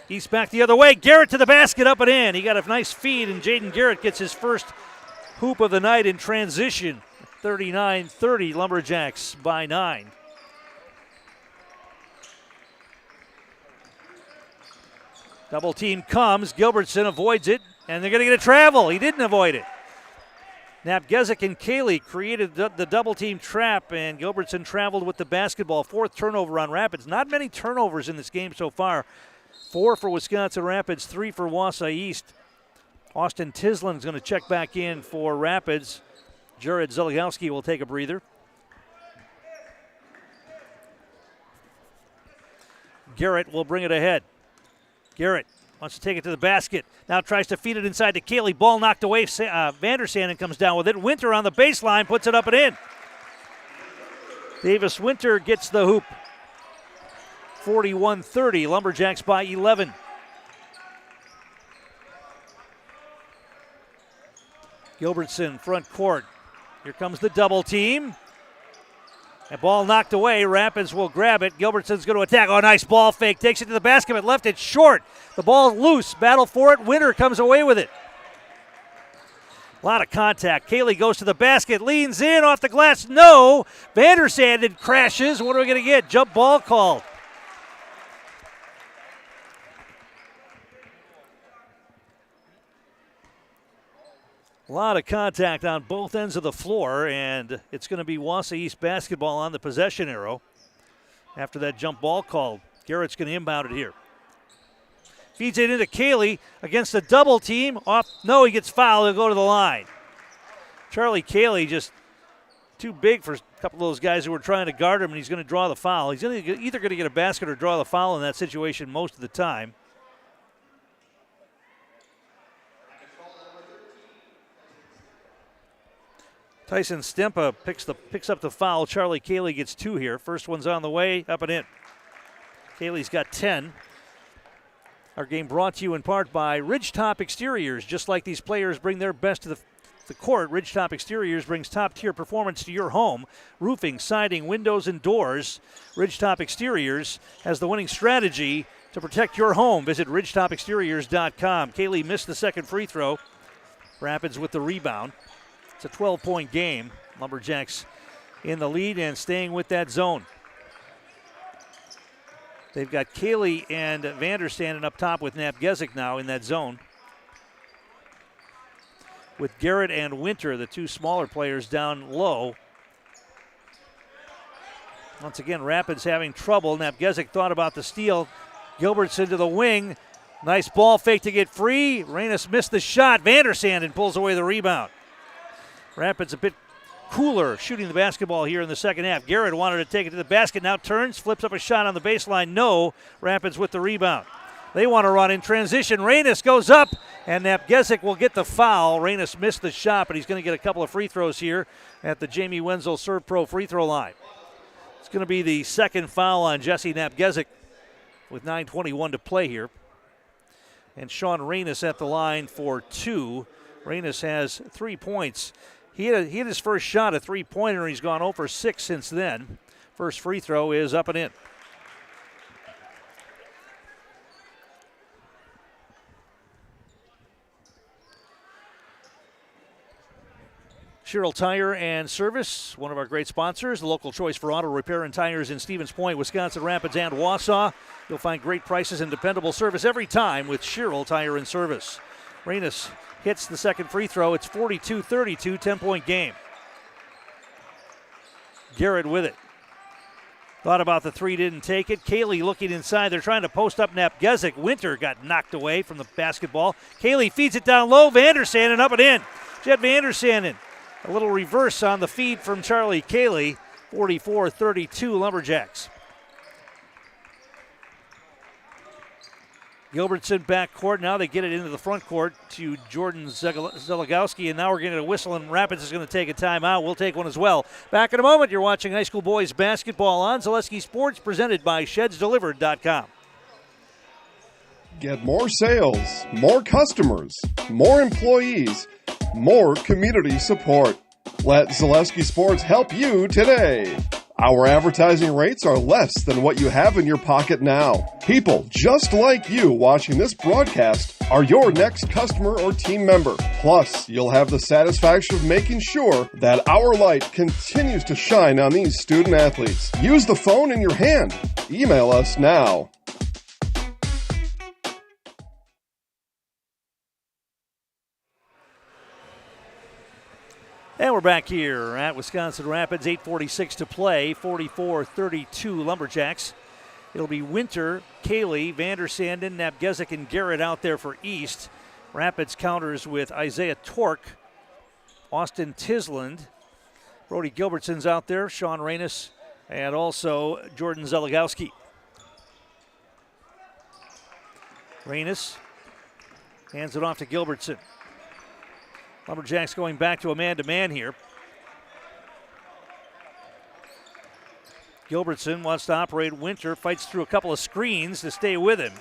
East back the other way. Garrett to the basket, up and in. He got a nice feed, and Jaden Garrett gets his first hoop of the night in transition. 39-30, Lumberjacks by 9. Double team comes. Gilbertson avoids it, and they're going to get a travel. He didn't avoid it. Nabgezik and Cayley created the double team trap, and Gilbertson traveled with the basketball. Fourth turnover on Rapids. Not many turnovers in this game so far. 4 for Wisconsin Rapids, 3 for Wausau East. Austin Tislin's going to check back in for Rapids. Jared Zeligowski will take a breather. Garrett will bring it ahead. Garrett wants to take it to the basket. Now tries to feed it inside to Cayley. Ball knocked away. Vandersanden comes down with it. Winter on the baseline puts it up and in. Davis Winter gets the hoop. 41-30. Lumberjacks by 11. Gilbertson front court. Here comes the double team. And ball knocked away. Rapids will grab it. Gilbertson's going to attack. Oh, nice ball fake. Takes it to the basket, but left it short. The ball loose. Battle for it. Winter comes away with it. A lot of contact. Cayley goes to the basket. Leans in off the glass. No. Vandersanden crashes. What are we going to get? Jump ball called. A lot of contact on both ends of the floor, and it's going to be Wausau East basketball on the possession arrow after that jump ball call. Garrett's going to inbound it here. Feeds it into Cayley against the double team. No, he gets fouled. He'll go to the line. Charlie Cayley just too big for a couple of those guys who were trying to guard him, and he's going to draw the foul. He's either going to get a basket or draw the foul in that situation most of the time. Tyson Stempa picks up the foul. Charlie Cayley gets 2 here. First one's on the way, up and in. Cayley's got 10. Our game brought to you in part by Ridgetop Exteriors. Just like these players bring their best to the court, Ridgetop Exteriors brings top-tier performance to your home. Roofing, siding, windows, and doors. Ridgetop Exteriors has the winning strategy to protect your home. Visit ridgetopexteriors.com. Cayley missed the second free throw. Rapids with the rebound. It's a 12-point game. Lumberjacks in the lead and staying with that zone. They've got Cayley and Vandersanden up top with Nabgezik now in that zone. With Garrett and Winter, the two smaller players, down low. Once again, Rapids having trouble. Nabgezik thought about the steal. Gilbertson to the wing. Nice ball fake to get free. Reynes missed the shot. Vandersanden pulls away the rebound. Rapids a bit cooler shooting the basketball here in the second half. Garrett wanted to take it to the basket. Now turns, flips up a shot on the baseline. No. Rapids with the rebound. They want to run in transition. Reynes goes up, and Napgezik will get the foul. Reynes missed the shot, but he's going to get a couple of free throws here at the Jamie Wenzel Serve Pro free throw line. It's going to be the second foul on Jesse Napgezik with 9:21 to play here. And Sean Reynes at the line for 2. Reynes has 3 points. He hit his first shot, a three-pointer, and he's gone 0 for 6 since then. First free throw is up and in. Sherrill Tire and Service, one of our great sponsors, the local choice for auto repair and tires in Stevens Point, Wisconsin Rapids, and Wausau. You'll find great prices and dependable service every time with Sherrill Tire and Service. Reynes hits the second free throw. It's 42-32, 10-point game. Garrett with it. Thought about the three, didn't take it. Cayley looking inside. They're trying to post up Napgezik. Winter got knocked away from the basketball. Cayley feeds it down low. Vandersanden up and in. Jed Vandersanden. A little reverse on the feed from Charlie Cayley. 44-32 Lumberjacks. Gilbertson back court. Now they get it into the front court to Jordan Zeligowski, and now we're getting a whistle, and Rapids is going to take a timeout. We'll take one as well. Back in a moment, you're watching high school boys basketball on Zaleski Sports, presented by ShedsDelivered.com. Get more sales, more customers, more employees, more community support. Let Zaleski Sports help you today. Our advertising rates are less than what you have in your pocket now. People just like you watching this broadcast are your next customer or team member. Plus, you'll have the satisfaction of making sure that our light continues to shine on these student athletes. Use the phone in your hand. Email us now. And we're back here at Wisconsin Rapids, 8:46 to play, 44-32 Lumberjacks. It'll be Winter, Cayley, Vandersanden, Napgezik, and Garrett out there for East. Rapids counters with Isaiah Tork, Austin Tisland, Brody Gilbertson's out there, Sean Reynes, and also Jordan Zeligowski. Reynes hands it off to Gilbertson. Lumberjacks going back to a man-to-man here. Gilbertson wants to operate. Winter fights through a couple of screens to stay with him.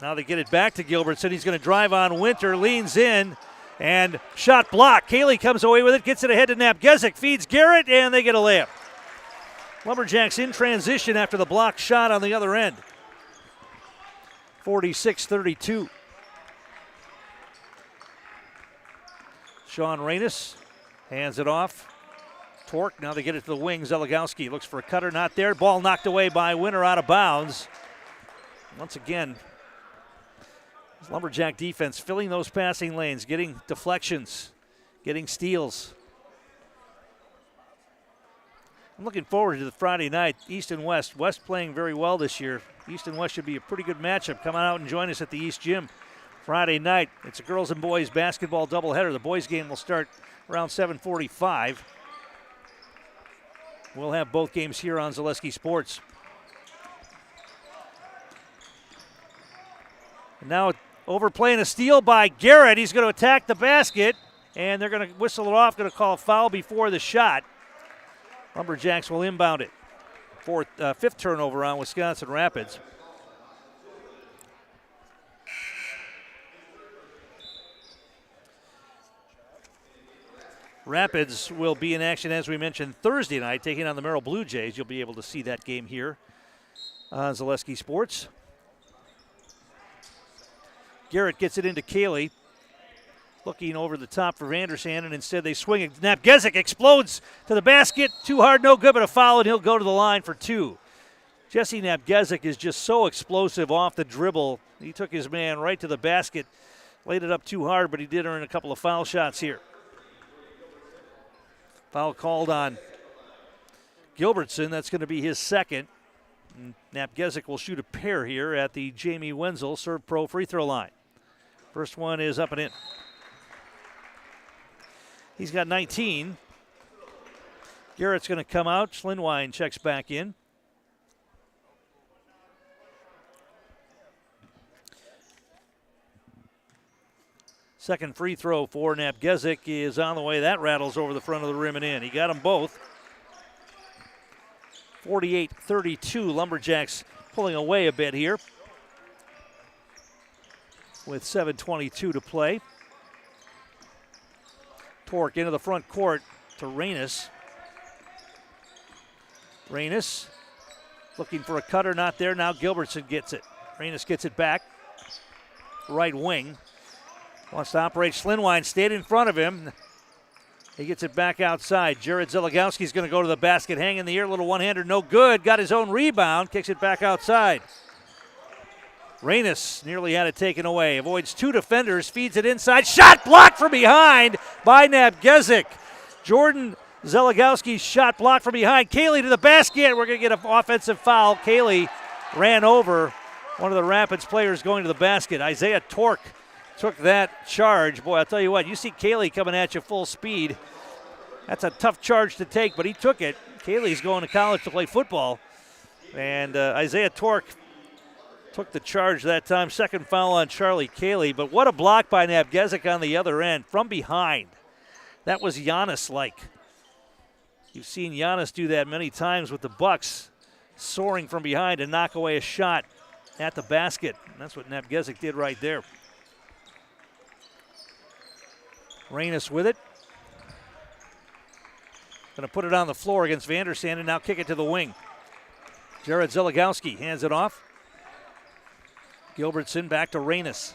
Now they get it back to Gilbertson. He's going to drive on Winter, leans in, and shot blocked. Cayley comes away with it, gets it ahead to Napgezik, feeds Garrett, and they get a layup. Lumberjacks in transition after the blocked shot on the other end. 46-32. Sean Reynes hands it off. Torque, now they get it to the wing. Zeligowski looks for a cutter, not there. Ball knocked away by Winter, out of bounds. Once again, Lumberjack defense filling those passing lanes, getting deflections, getting steals. I'm looking forward to the Friday night, East and West. West playing very well this year. East and West should be a pretty good matchup. Come on out and join us at the East Gym Friday night. It's a girls and boys basketball doubleheader. The boys game will start around 7:45. We'll have both games here on Zaleski Sports. And now overplaying a steal by Garrett. He's going to attack the basket, and they're going to whistle it off, going to call a foul before the shot. Lumberjacks will inbound it. Fifth turnover on Wisconsin Rapids. Rapids will be in action, as we mentioned, Thursday night, taking on the Merrill Blue Jays. You'll be able to see that game here on Zaleski Sports. Garrett gets it into Cayley. Looking over the top for Vandersanden, and instead they swing it. Napgezik explodes to the basket. Too hard, no good, but a foul, and he'll go to the line for two. Jesse Napgezik is just so explosive off the dribble. He took his man right to the basket, laid it up too hard, but he did earn a couple of foul shots here. Foul called on Gilbertson. That's going to be his second. Napgezik will shoot a pair here at the Jamie Wenzel Serve Pro free throw line. First one is up and in. He's got 19. Garrett's going to come out. Schlinwine checks back in. Second free throw for Napgezik is on the way. That rattles over the front of the rim and in. He got them both. 48-32. Lumberjacks pulling away a bit here with 7:22 to play. Torque into the front court to Reynes. Reynes looking for a cutter, not there. Now Gilbertson gets it. Reynes gets it back. Right wing. Wants to operate. Schlinwine stayed in front of him. He gets it back outside. Jared Zeligowski's going to go to the basket. Hang in the air. Little one-hander. No good. Got his own rebound. Kicks it back outside. Reynes nearly had it taken away. Avoids two defenders. Feeds it inside. Shot blocked from behind by Napgezik. Jordan Zeligowski's shot blocked from behind. Cayley to the basket. We're going to get an offensive foul. Cayley ran over one of the Rapids players going to the basket. Isaiah Torque took that charge. Boy, I'll tell you what, you see Cayley coming at you full speed. That's a tough charge to take, but he took it. Cayley's going to college to play football. And Isaiah Torque took the charge that time. Second foul on Charlie Cayley. But what a block by Napgezik on the other end from behind. That was Giannis-like. You've seen Giannis do that many times with the Bucks, soaring from behind to knock away a shot at the basket. And that's what Napgezik did right there. Reynes with it. Going to put it on the floor against Vandersand and now kick it to the wing. Jared Zeligowski hands it off. Gilbertson back to Reynes.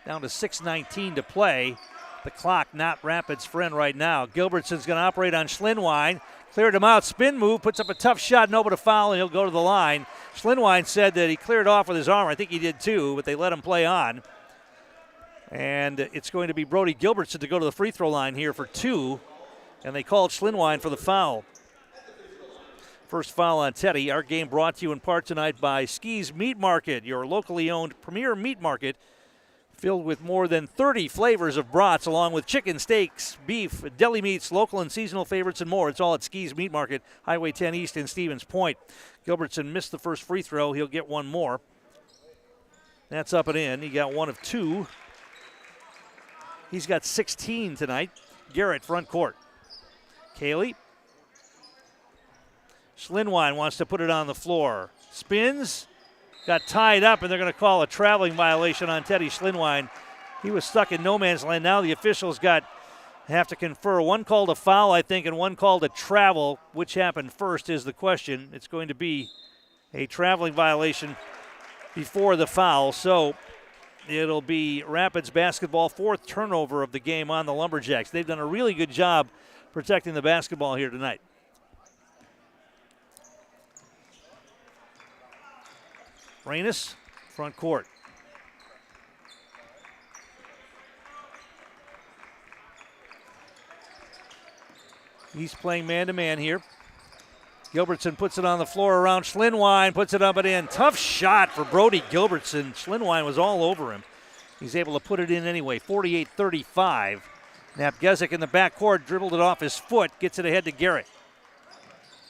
Down to 6:19 to play. The clock not Rapids' friend right now. Gilbertson's going to operate on Schlinwine. Cleared him out. Spin move. Puts up a tough shot. No but a foul, and he'll go to the line. Schlinwine said that he cleared off with his arm. I think he did too, but they let him play on. And it's going to be Brody Gilbertson to go to the free throw line here for two. And they called Schlinwine for the foul. First foul on Teddy. Our game brought to you in part tonight by Ski's Meat Market, your locally owned premier meat market filled with more than 30 flavors of brats along with chicken, steaks, beef, deli meats, local and seasonal favorites, and more. It's all at Ski's Meat Market, Highway 10 East in Stevens Point. Gilbertson missed the first free throw. He'll get one more. That's up and in. He got one of two. He's got 16 tonight. Garrett, front court. Cayley. Schlinwine wants to put it on the floor. Spins. Got tied up, and they're going to call a traveling violation on Teddy Schlinwine. He was stuck in no man's land. Now the officials have to confer. One called a foul, I think, and one called a travel. Which happened first is the question. It's going to be a traveling violation before the foul. So it'll be Rapids basketball, fourth turnover of the game on the Lumberjacks. They've done a really good job protecting the basketball here tonight. Reynes, front court. He's playing man-to-man here. Gilbertson puts it on the floor around Schlinwine, puts it up and in. Tough shot for Brody Gilbertson. Schlinwine was all over him. He's able to put it in anyway, 48-35. Napgezik in the backcourt, dribbled it off his foot, gets it ahead to Garrett.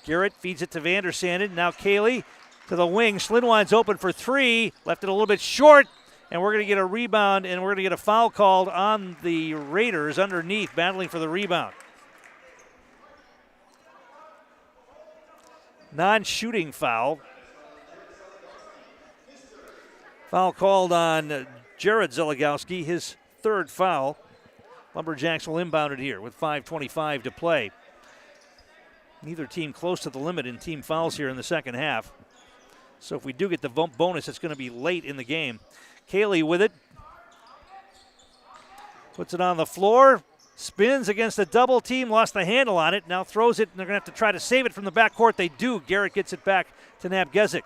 Garrett feeds it to Vandersanden. Now Cayley to the wing. Schlinwine's open for three. Left it a little bit short, and we're going to get a rebound, and we're going to get a foul called on the Raiders underneath, battling for the rebound. Non-shooting foul. Foul called on Jared Zeligowski, his third foul. Lumberjacks will inbound it here with 5:25 to play. Neither team close to the limit in team fouls here in the second half. So if we do get the bonus, it's going to be late in the game. Cayley with it. Puts it on the floor. Spins against a double team. Lost the handle on it. Now throws it, and they're going to have to try to save it from the backcourt. They do. Garrett gets it back to Napgezik.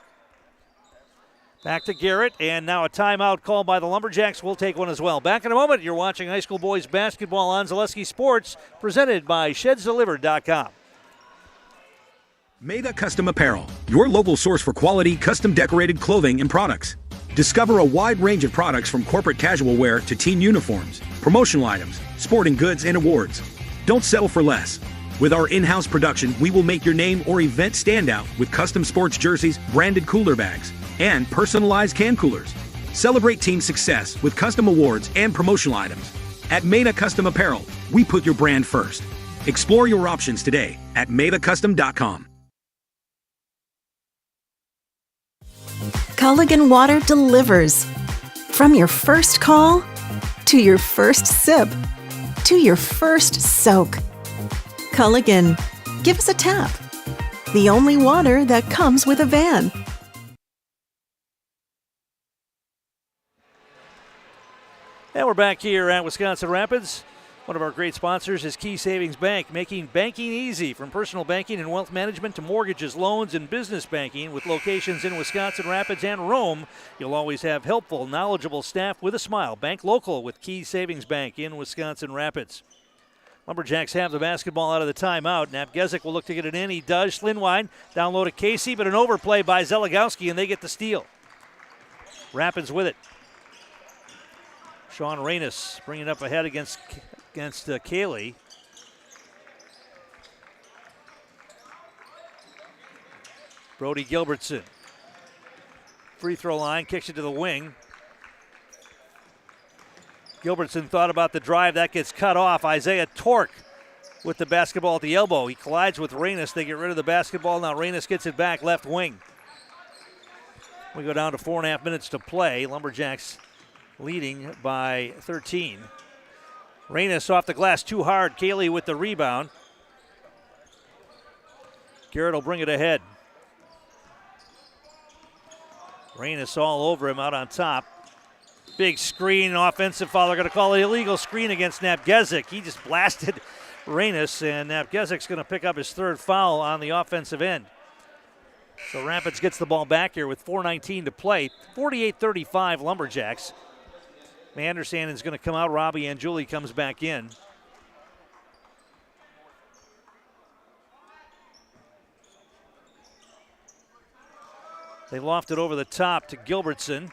Back to Garrett, and now a timeout called by the Lumberjacks. We'll take one as well. Back in a moment. You're watching high school boys basketball on Zaleski Sports, presented by ShedsDelivered.com. Maida Custom Apparel, your local source for quality, custom decorated clothing and products. Discover a wide range of products from corporate casual wear to team uniforms, promotional items, sporting goods, and awards. Don't settle for less. With our in-house production, we will make your name or event stand out with custom sports jerseys, branded cooler bags, and personalized can coolers. Celebrate team success with custom awards and promotional items. At Maida Custom Apparel, we put your brand first. Explore your options today at maidacustom.com. Culligan Water delivers. From your first call, to your first sip, to your first soak. Culligan, give us a tap. The only water that comes with a van. And we're back here at Wisconsin Rapids. One of our great sponsors is Key Savings Bank, making banking easy. From personal banking and wealth management to mortgages, loans, and business banking. With locations in Wisconsin Rapids and Rome, you'll always have helpful, knowledgeable staff with a smile. Bank local with Key Savings Bank in Wisconsin Rapids. Lumberjacks have the basketball out of the timeout. Napgezik will look to get it in. He does. Schlinwein down low to Casey, but an overplay by Zeligowski, and they get the steal. Rapids with it. Sean Reynes bringing up ahead against Cayley. Brody Gilbertson. Free throw line, kicks it to the wing. Gilbertson thought about the drive. That gets cut off. Isaiah Torque with the basketball at the elbow. He collides with Reynes. They get rid of the basketball. Now Reynes gets it back left wing. We go down to 4.5 minutes to play. Lumberjacks leading by 13. Reynes off the glass too hard. Cayley with the rebound. Garrett will bring it ahead. Reynes all over him out on top. Big screen, offensive foul. They're going to call it illegal screen against Napgezik. He just blasted Reynes, and Napgezik's going to pick up his third foul on the offensive end. So Rapids gets the ball back here with 4:19 to play. 48-35 Lumberjacks. Manderson going to come out. Robbie Anjuli comes back in. They loft it over the top to Gilbertson.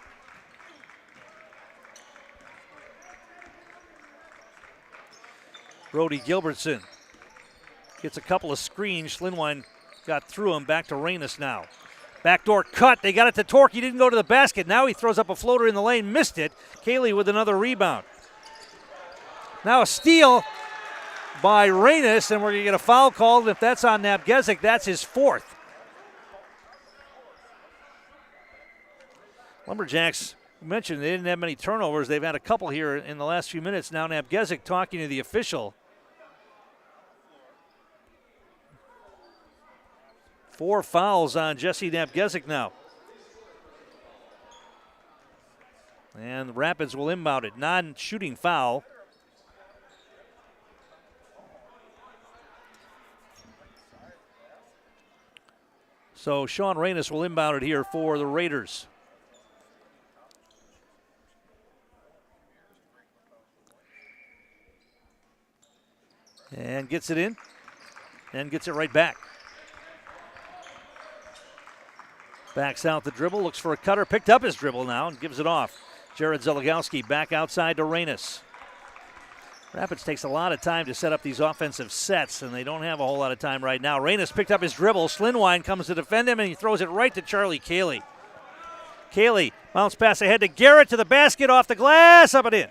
Brody Gilbertson gets a couple of screens. Schlinwein got through him. Back to Reynes now. Backdoor cut. They got it to Torque. He didn't go to the basket. Now he throws up a floater in the lane. Missed it. Cayley with another rebound. Now a steal by Reynes, and we're going to get a foul called. And if that's on Napgezik, that's his fourth. Lumberjacks mentioned they didn't have many turnovers. They've had a couple here in the last few minutes. Now Napgezik talking to the official. 4 fouls on Jesse Napgezik now. And the Rapids will inbound it. Non-shooting foul. So Sean Reynes will inbound it here for the Raiders. And gets it in. And gets it right back. Backs out the dribble, looks for a cutter, picked up his dribble now and gives it off. Jared Zeligowski back outside to Reynes. Rapids takes a lot of time to set up these offensive sets, and they don't have a whole lot of time right now. Reynes picked up his dribble. Schlinwein comes to defend him, and he throws it right to Charlie Cayley. Cayley bounce pass ahead to Garrett to the basket, off the glass, up and in.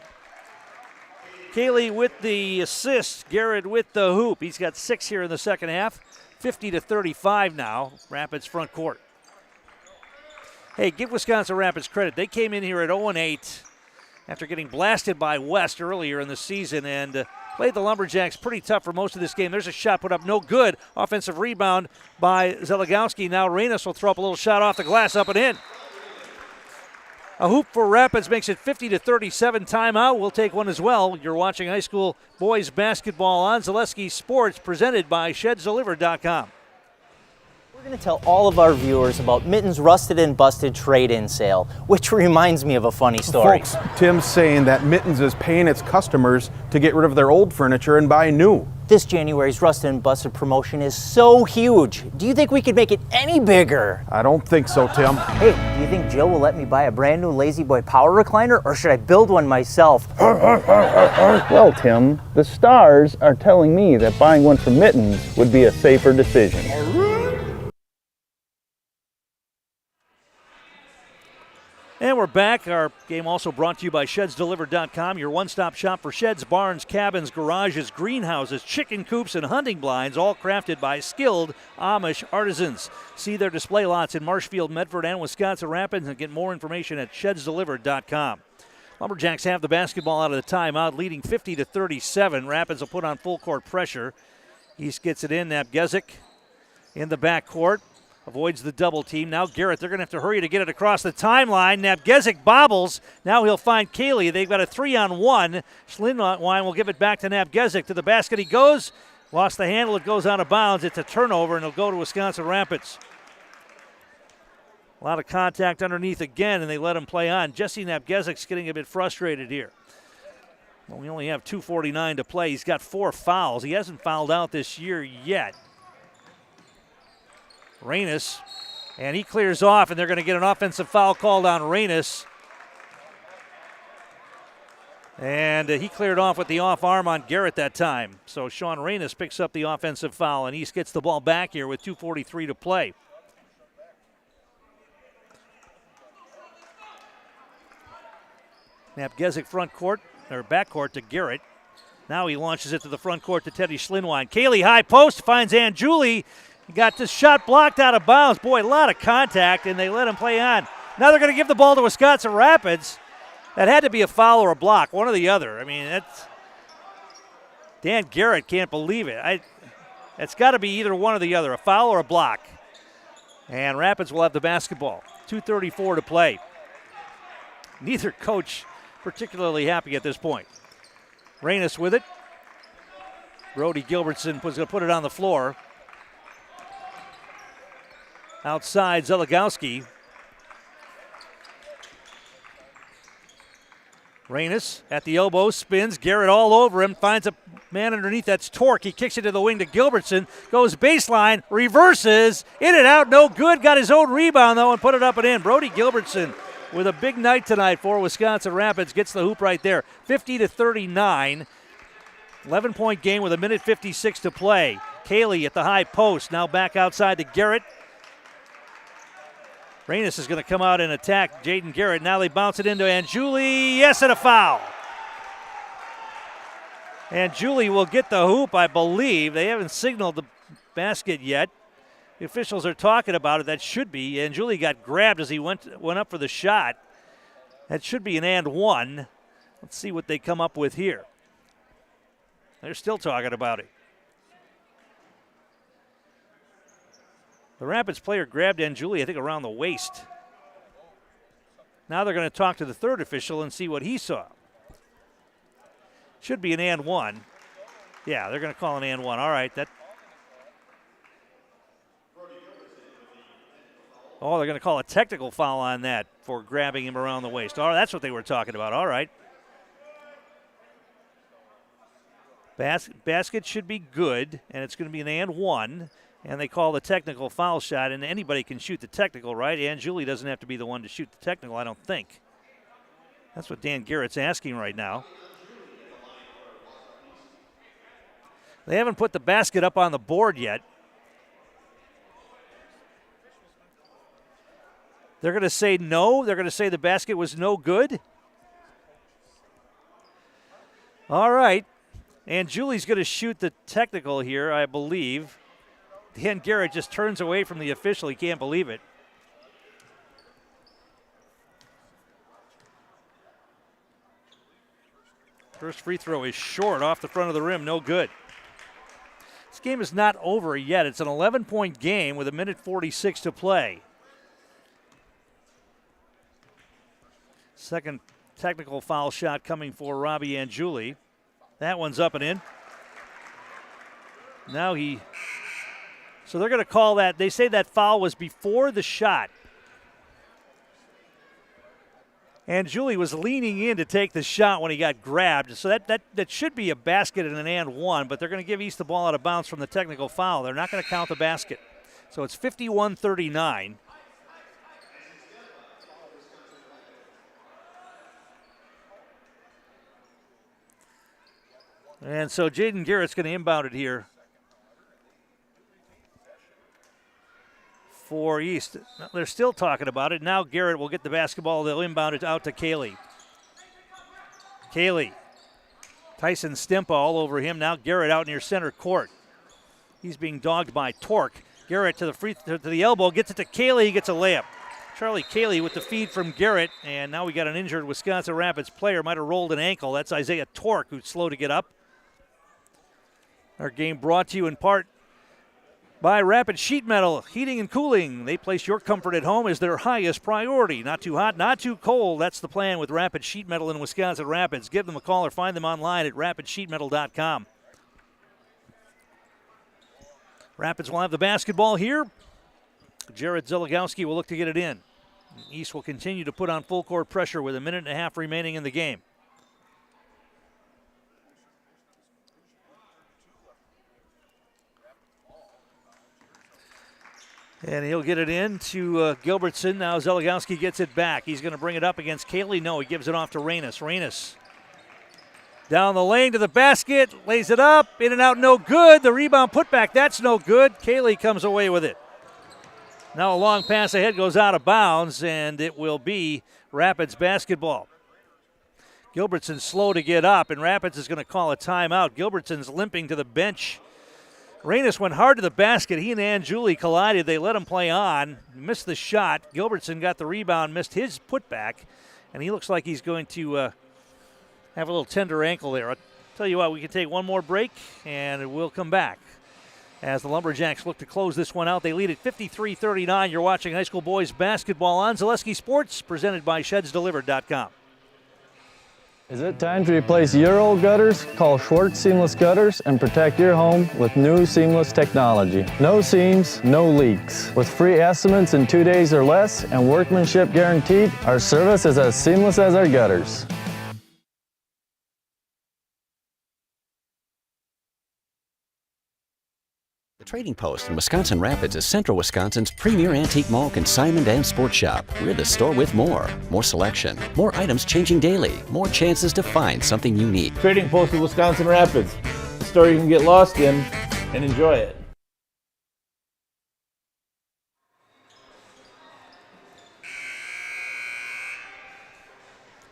Cayley with the assist, Garrett with the hoop. He's got 6 here in the second half. 50-35 now, Rapids front court. Hey, give Wisconsin Rapids credit. They came in here at 0-8 after getting blasted by West earlier in the season and played the Lumberjacks pretty tough for most of this game. There's a shot put up, no good. Offensive rebound by Zeligowski. Now Reynes will throw up a little shot off the glass, up and in. A hoop for Rapids makes it 50-37. Timeout. We'll take one as well. You're watching high school boys basketball on Zaleski Sports, presented by ShedsDelivered.com. We're going to tell all of our viewers about Mitten's Rusted and Busted trade-in sale, which reminds me of a funny story. Folks, Tim's saying that Mitten's is paying its customers to get rid of their old furniture and buy new. This January's Rusted and Busted promotion is so huge. Do you think we could make it any bigger? I don't think so, Tim. Hey, do you think Jill will let me buy a brand new Lazy Boy power recliner, or should I build one myself? Well, Tim, the stars are telling me that buying one from Mittens would be a safer decision. And we're back. Our game also brought to you by ShedsDelivered.com, your one-stop shop for sheds, barns, cabins, garages, greenhouses, chicken coops, and hunting blinds, all crafted by skilled Amish artisans. See their display lots in Marshfield, Medford, and Wisconsin Rapids, and get more information at ShedsDelivered.com. Lumberjacks have the basketball out of the timeout, leading 50-37. Rapids will put on full court pressure. East gets it in. Nabgezik in the backcourt. Avoids the double team. Now Garrett, they're going to have to hurry to get it across the timeline. Nabgezik bobbles. Now he'll find Cayley. They've got a 3-on-1. Schlinwine will give it back to Nabgezik. To the basket he goes. Lost the handle. It goes out of bounds. It's a turnover, and it'll go to Wisconsin Rapids. A lot of contact underneath again, and they let him play on. Jesse Nabgezik's getting a bit frustrated here. Well, we only have 2:49 to play. He's got 4 fouls. He hasn't fouled out this year yet. Reynes, and he clears off, and they're going to get an offensive foul called on Reynes. And he cleared off with the off arm on Garrett that time. So Sean Reynes picks up the offensive foul, and East gets the ball back here with 2:43 to play. Nabgezik front court, or back court to Garrett. Now he launches it to the front court to Teddy Schlinwine. Cayley high post finds Anjuli. He got this shot blocked out of bounds. Boy, a lot of contact, and they let him play on. Now they're going to give the ball to Wisconsin Rapids. That had to be a foul or a block, one or the other. I mean, that's Dan Garrett can't believe it. It's got to be either one or the other, a foul or a block. And Rapids will have the basketball. 2:34 to play. Neither coach particularly happy at this point. Reynes with it. Brody Gilbertson was going to put it on the floor. Outside, Zeligowski. Reynes at the elbow, spins. Garrett all over him, finds a man underneath. That's Torque. He kicks it to the wing to Gilbertson. Goes baseline, reverses, in and out, no good. Got his own rebound, though, and put it up and in. Brody Gilbertson with a big night tonight for Wisconsin Rapids. Gets the hoop right there. 50-39. 11-point game with 1:56 to play. Cayley at the high post. Now back outside to Garrett. Reynes is going to come out and attack Jaden Garrett. Now they bounce it into Anjuli. Yes, and a foul. Anjuli will get the hoop, I believe. They haven't signaled the basket yet. The officials are talking about it. That should be. Anjuli got grabbed as he went up for the shot. That should be an and one. Let's see what they come up with here. They're still talking about it. The Rapids player grabbed Anjuli, I think, around the waist. Now they're going to talk to the third official and see what he saw. Should be an and one. Yeah, they're going to call an and one. All right. Oh, they're going to call a technical foul on that for grabbing him around the waist. All right, that's what they were talking about. All right. Basket should be good, and it's going to be an and one. And they call the technical foul shot, and anybody can shoot the technical, right? Anjuli doesn't have to be the one to shoot the technical, I don't think. That's what Dan Garrett's asking right now. They haven't put the basket up on the board yet. They're going to say no. They're going to say the basket was no good. All right. Anjuli's going to shoot the technical here, I believe. Dan Garrett just turns away from the official. He can't believe it. First free throw is short off the front of the rim. No good. This game is not over yet. It's an 11-point game with 1:46 to play. Second technical foul shot coming for Robbie Anjuli. That one's up and in. Now so they're going to call that. They say that foul was before the shot. And Julie was leaning in to take the shot when he got grabbed. So that should be a basket and an and one, but they're going to give East the ball out of bounds from the technical foul. They're not going to count the basket. So it's 51-39. And so Jaden Garrett's going to inbound it here for East. They're still talking about it. Now Garrett will get the basketball. They'll inbound it out to Cayley. Cayley. Tyson Stimpa all over him. Now Garrett out near center court. He's being dogged by Torque. Garrett to the elbow, gets it to Cayley. He gets a layup. Charlie Cayley with the feed from Garrett. And now we got an injured Wisconsin Rapids player. Might have rolled an ankle. That's Isaiah Torque, who's slow to get up. Our game brought to you in part by Rapid Sheet Metal Heating and Cooling. They place your comfort at home as their highest priority. Not too hot, not too cold. That's the plan with Rapid Sheet Metal in Wisconsin Rapids. Give them a call or find them online at rapidsheetmetal.com. Rapids will have the basketball here. Jared Zeligowski will look to get it in. East will continue to put on full court pressure with a minute and a half remaining in the game. And he'll get it in to Gilbertson. Now Zeligowski gets it back. He's going to bring it up against Cayley. No, he gives it off to Reynes. Reynes down the lane to the basket. Lays it up. In and out, no good. The rebound putback, that's no good. Cayley comes away with it. Now a long pass ahead goes out of bounds, and it will be Rapids basketball. Gilbertson's slow to get up, and Rapids is going to call a timeout. Gilbertson's limping to the bench. Reynes went hard to the basket. He and Ann Julie collided. They let him play on. Missed the shot. Gilbertson got the rebound, missed his putback, and he looks like he's going to have a little tender ankle there. I'll tell you what, we can take one more break, and we'll come back. As the Lumberjacks look to close this one out, they lead at 53-39. You're watching high school boys basketball on Zaleski Sports, presented by ShedsDelivered.com. Is it time to replace your old gutters? Call Schwartz Seamless Gutters and protect your home with new seamless technology. No seams, no leaks. With free estimates in 2 days or less and workmanship guaranteed, our service is as seamless as our gutters. Trading Post in Wisconsin Rapids is Central Wisconsin's premier antique mall consignment and sports shop. We're the store with more selection, more items changing daily, more chances to find something unique. Trading Post in Wisconsin Rapids, the store you can get lost in and enjoy it.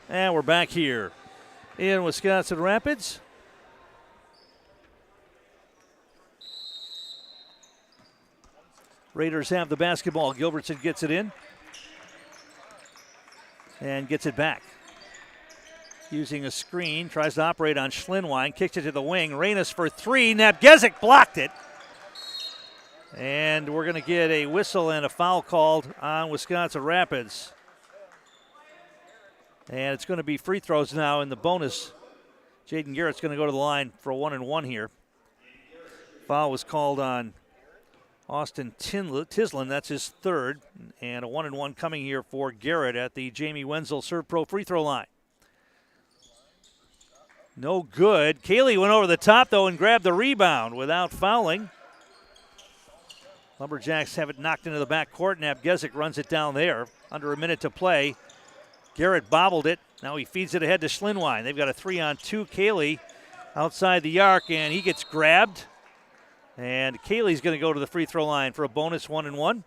And we're back here in Wisconsin Rapids. Raiders have the basketball. Gilbertson gets it in and gets it back. Using a screen, tries to operate on Schlinwine, kicks it to the wing. Reynes for three. Nabgezik blocked it. And we're going to get a whistle and a foul called on Wisconsin Rapids. And it's going to be free throws now in the bonus. Jaden Garrett's going to go to the line for a 1-and-1 here. Foul was called on Austin Tislin, that's his third, and a 1-and-1 coming here for Garrett at the Jamie Wenzel Serve Pro free throw line. No good. Cayley went over the top, though, and grabbed the rebound without fouling. Lumberjacks have it knocked into the backcourt. Nabgezik runs it down there. Under a minute to play. Garrett bobbled it. Now he feeds it ahead to Schlinwine. They've got a 3-on-2. Cayley outside the arc, and he gets grabbed. And Cayley's going to go to the free throw line for a bonus 1-and-1.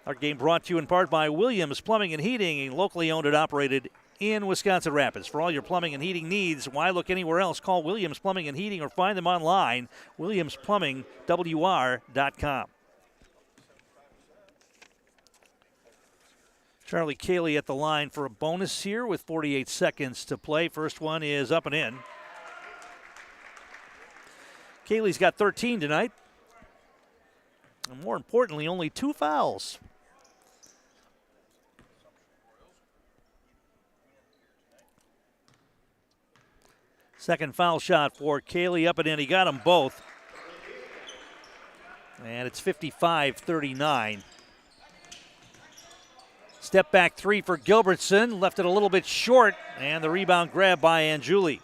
Our game brought to you in part by Williams Plumbing and Heating, locally owned and operated in Wisconsin Rapids. For all your plumbing and heating needs, why look anywhere else? Call Williams Plumbing and Heating or find them online, williamsplumbingwr.com. Charlie Cayley at the line for a bonus here with 48 seconds to play. First one is up and in. Cayley's got 13 tonight. And more importantly, only 2 fouls. Second foul shot for Cayley, up and in. He got them both. And it's 55-39. Step back three for Gilbertson. Left it a little bit short, and the rebound grab by Anjuli.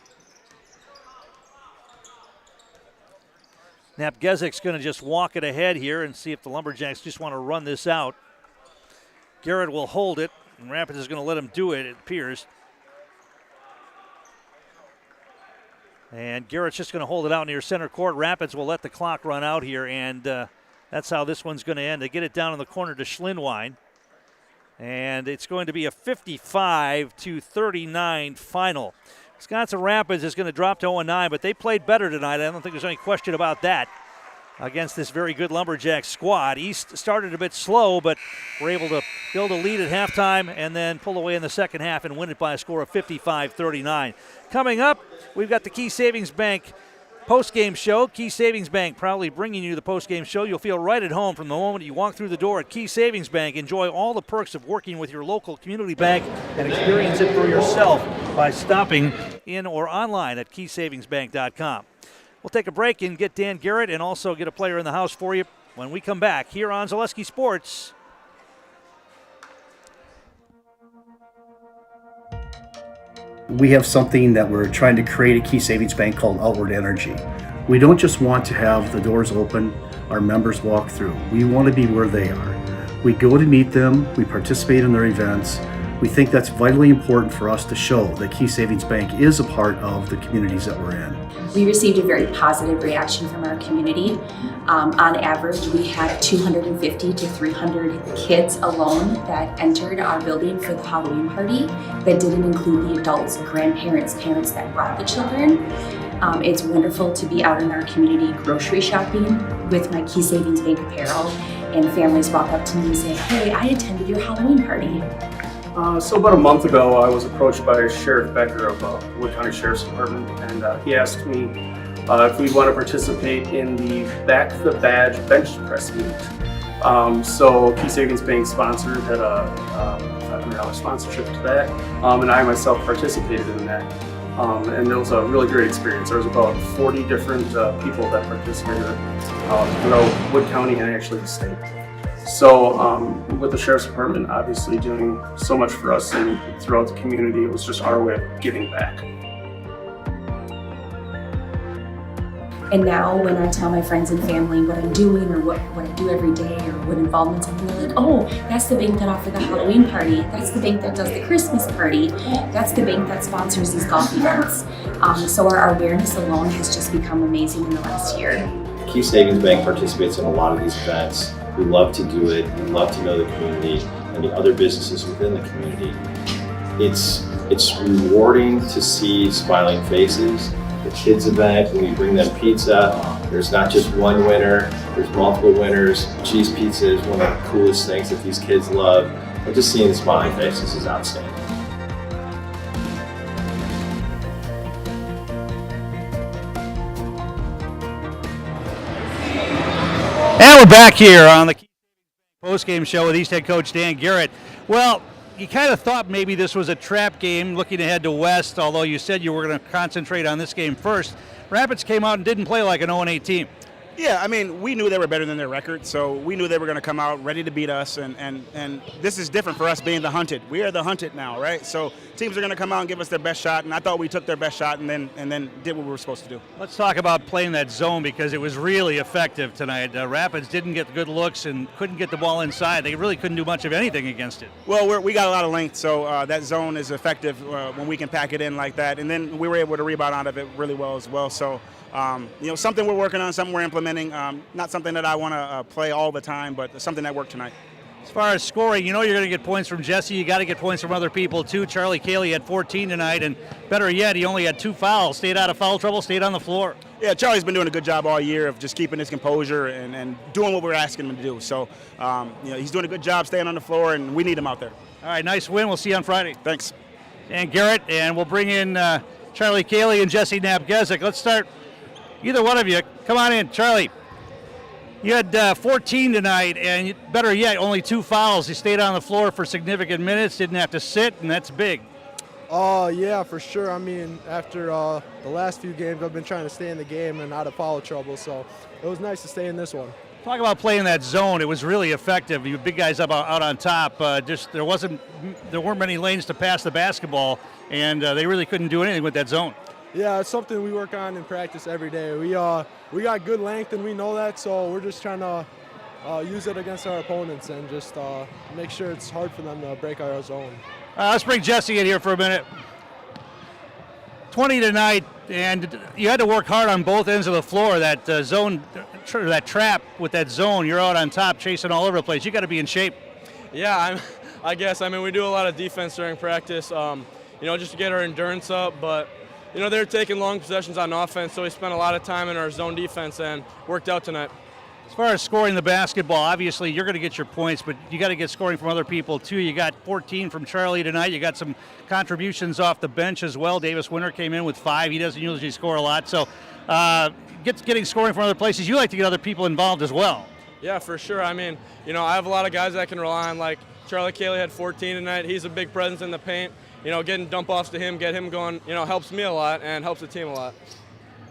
Napgezik's going to just walk it ahead here and see if the Lumberjacks just want to run this out. Garrett will hold it, and Rapids is going to let him do it appears. And Garrett's just going to hold it out near center court. Rapids will let the clock run out here, and that's how this one's going to end. They get it down in the corner to Schlinwein. And it's going to be a 55-39 final. Wisconsin Rapids is going to drop to 0-9, but they played better tonight. I don't think there's any question about that against this very good Lumberjack squad. East started a bit slow, but were able to build a lead at halftime and then pull away in the second half and win it by a score of 55-39. Coming up, we've got the Key Savings Bank postgame show. Key Savings Bank proudly bringing you the postgame show. You'll feel right at home from the moment you walk through the door at Key Savings Bank. Enjoy all the perks of working with your local community bank and experience it for yourself by stopping in or online at keysavingsbank.com. We'll take a break and get Dan Garrett and also get a player in the house for you when we come back here on Zaleski Sports. We have something that we're trying to create at Key Savings Bank called Outward Energy. We don't just want to have the doors open, our members walk through. We want to be where they are. We go to meet them, we participate in their events. We think that's vitally important for us to show that Key Savings Bank is a part of the communities that we're in. We received a very positive reaction from our community. On average, we had 250 to 300 kids alone that entered our building for the Halloween party. That didn't include the adults, grandparents, parents that brought the children. It's wonderful to be out in our community grocery shopping with my Key Savings Bank apparel, and families walk up to me and say, "Hey, I attended your Halloween party." So about a month ago, I was approached by Sheriff Becker of Wood County Sheriff's Department, and he asked me if we'd want to participate in the Back the Badge bench press meet. So Key Savings Bank sponsored, had a $500 sponsorship to that, and I myself participated in that. And it was a really great experience. There was about 40 different people that participated throughout Wood County and actually the state. So with the Sheriff's Department obviously doing so much for us and throughout the community, it was just our way of giving back. And now when I tell my friends and family what I'm doing or what I do every day or what involvement's in, they're like, "Oh, that's the bank that offered the Halloween party. That's the bank that does the Christmas party. That's the bank that sponsors these golf events." So our awareness alone has just become amazing in the last year. Key Savings Bank participates in a lot of these events. We love to do it. We love to know the community and the other businesses within the community. It's rewarding to see smiling faces. The kids event, when we bring them pizza, there's not just one winner, there's multiple winners. Cheese pizza is one of the coolest things that these kids love. But just seeing the smiling faces is outstanding. And we're back here on the postgame show with East head coach Dan Garrett. Well, you kind of thought maybe this was a trap game looking ahead to West, although you said you were going to concentrate on this game first. Rapids came out and didn't play like an 0-8 team. Yeah, I mean, we knew they were better than their record, so we knew they were going to come out ready to beat us, and this is different for us being the hunted. We are the hunted now, right? So teams are going to come out and give us their best shot, and I thought we took their best shot and then did what we were supposed to do. Let's talk about playing that zone because it was really effective tonight. Rapids didn't get good looks and couldn't get the ball inside. They really couldn't do much of anything against it. Well, we got a lot of length, so that zone is effective when we can pack it in like that, and then we were able to rebound out of it really well as well. So. Something we're working on, something we're implementing. Not something that I want to play all the time, but something that worked tonight. As far as scoring, you know you're going to get points from Jesse. You got to get points from other people too. Charlie Cayley had 14 tonight, and better yet, he only had 2 fouls. Stayed out of foul trouble, stayed on the floor. Yeah, Charlie's been doing a good job all year of just keeping his composure and doing what we're asking him to do. So, he's doing a good job staying on the floor, and we need him out there. All right, nice win. We'll see you on Friday. Thanks. And Garrett, and we'll bring in Charlie Cayley and Jesse Napgezik. Let's start. Either one of you, come on in. Charlie, you had 14 tonight, and better yet, only 2 fouls. You stayed on the floor for significant minutes, didn't have to sit, and that's big. Yeah, for sure. I mean, after the last few games, I've been trying to stay in the game and out of foul trouble, so it was nice to stay in this one. Talk about playing that zone. It was really effective. You big guys out on top. There weren't many lanes to pass the basketball, and they really couldn't do anything with that zone. Yeah, it's something we work on in practice every day. We got good length, and we know that, so we're just trying to use it against our opponents and just make sure it's hard for them to break our zone. Let's bring Jesse in here for a minute. 20 tonight, and you had to work hard on both ends of the floor. That zone, that trap with that zone, you're out on top chasing all over the place. You got to be in shape. Yeah, I guess. I mean, we do a lot of defense during practice, just to get our endurance up. But, they're taking long possessions on offense, so we spent a lot of time in our zone defense and worked out tonight. As far as scoring the basketball, obviously you're going to get your points, but you got to get scoring from other people too. You got 14 from Charlie tonight. You got some contributions off the bench as well. Davis Winter came in with 5. He doesn't usually score a lot, so getting scoring from other places. You like to get other people involved as well. Yeah, for sure. I mean, I have a lot of guys that I can rely on. Like Charlie Cayley had 14 tonight. He's a big presence in the paint. Getting dump offs to him, get him going, helps me a lot and helps the team a lot.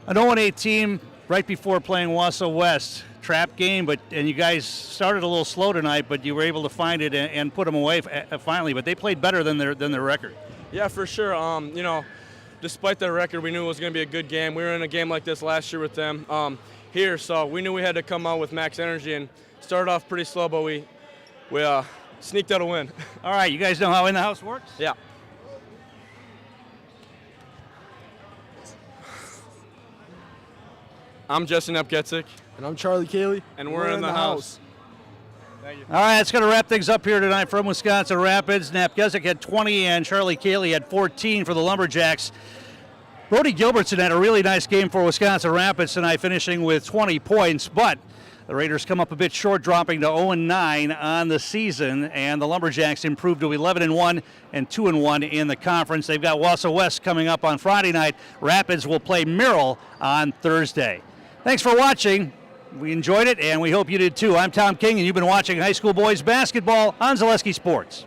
An 0-8 team right before playing Wausau West. Trap game, and you guys started a little slow tonight, but you were able to find it and put them away finally. But they played better than their record. Yeah, for sure. Despite their record, we knew it was going to be a good game. We were in a game like this last year with them here, so we knew we had to come out with max energy and started off pretty slow, but we sneaked out a win. All right, you guys know how in the house works? Yeah. I'm Jesse Nepgetzik. And I'm Charlie Cayley. And we're in the house. Thank you. All right, that's going to wrap things up here tonight from Wisconsin Rapids. Nepgetzik had 20 and Charlie Cayley had 14 for the Lumberjacks. Brody Gilbertson had a really nice game for Wisconsin Rapids tonight, finishing with 20 points, but the Raiders come up a bit short, dropping to 0-9 on the season, and the Lumberjacks improved to 11-1 and 2-1 in the conference. They've got Wausau West coming up on Friday night. Rapids will play Merrill on Thursday. Thanks for watching. We enjoyed it, and we hope you did too. I'm Tom King, and you've been watching high school boys basketball on Zaleski Sports.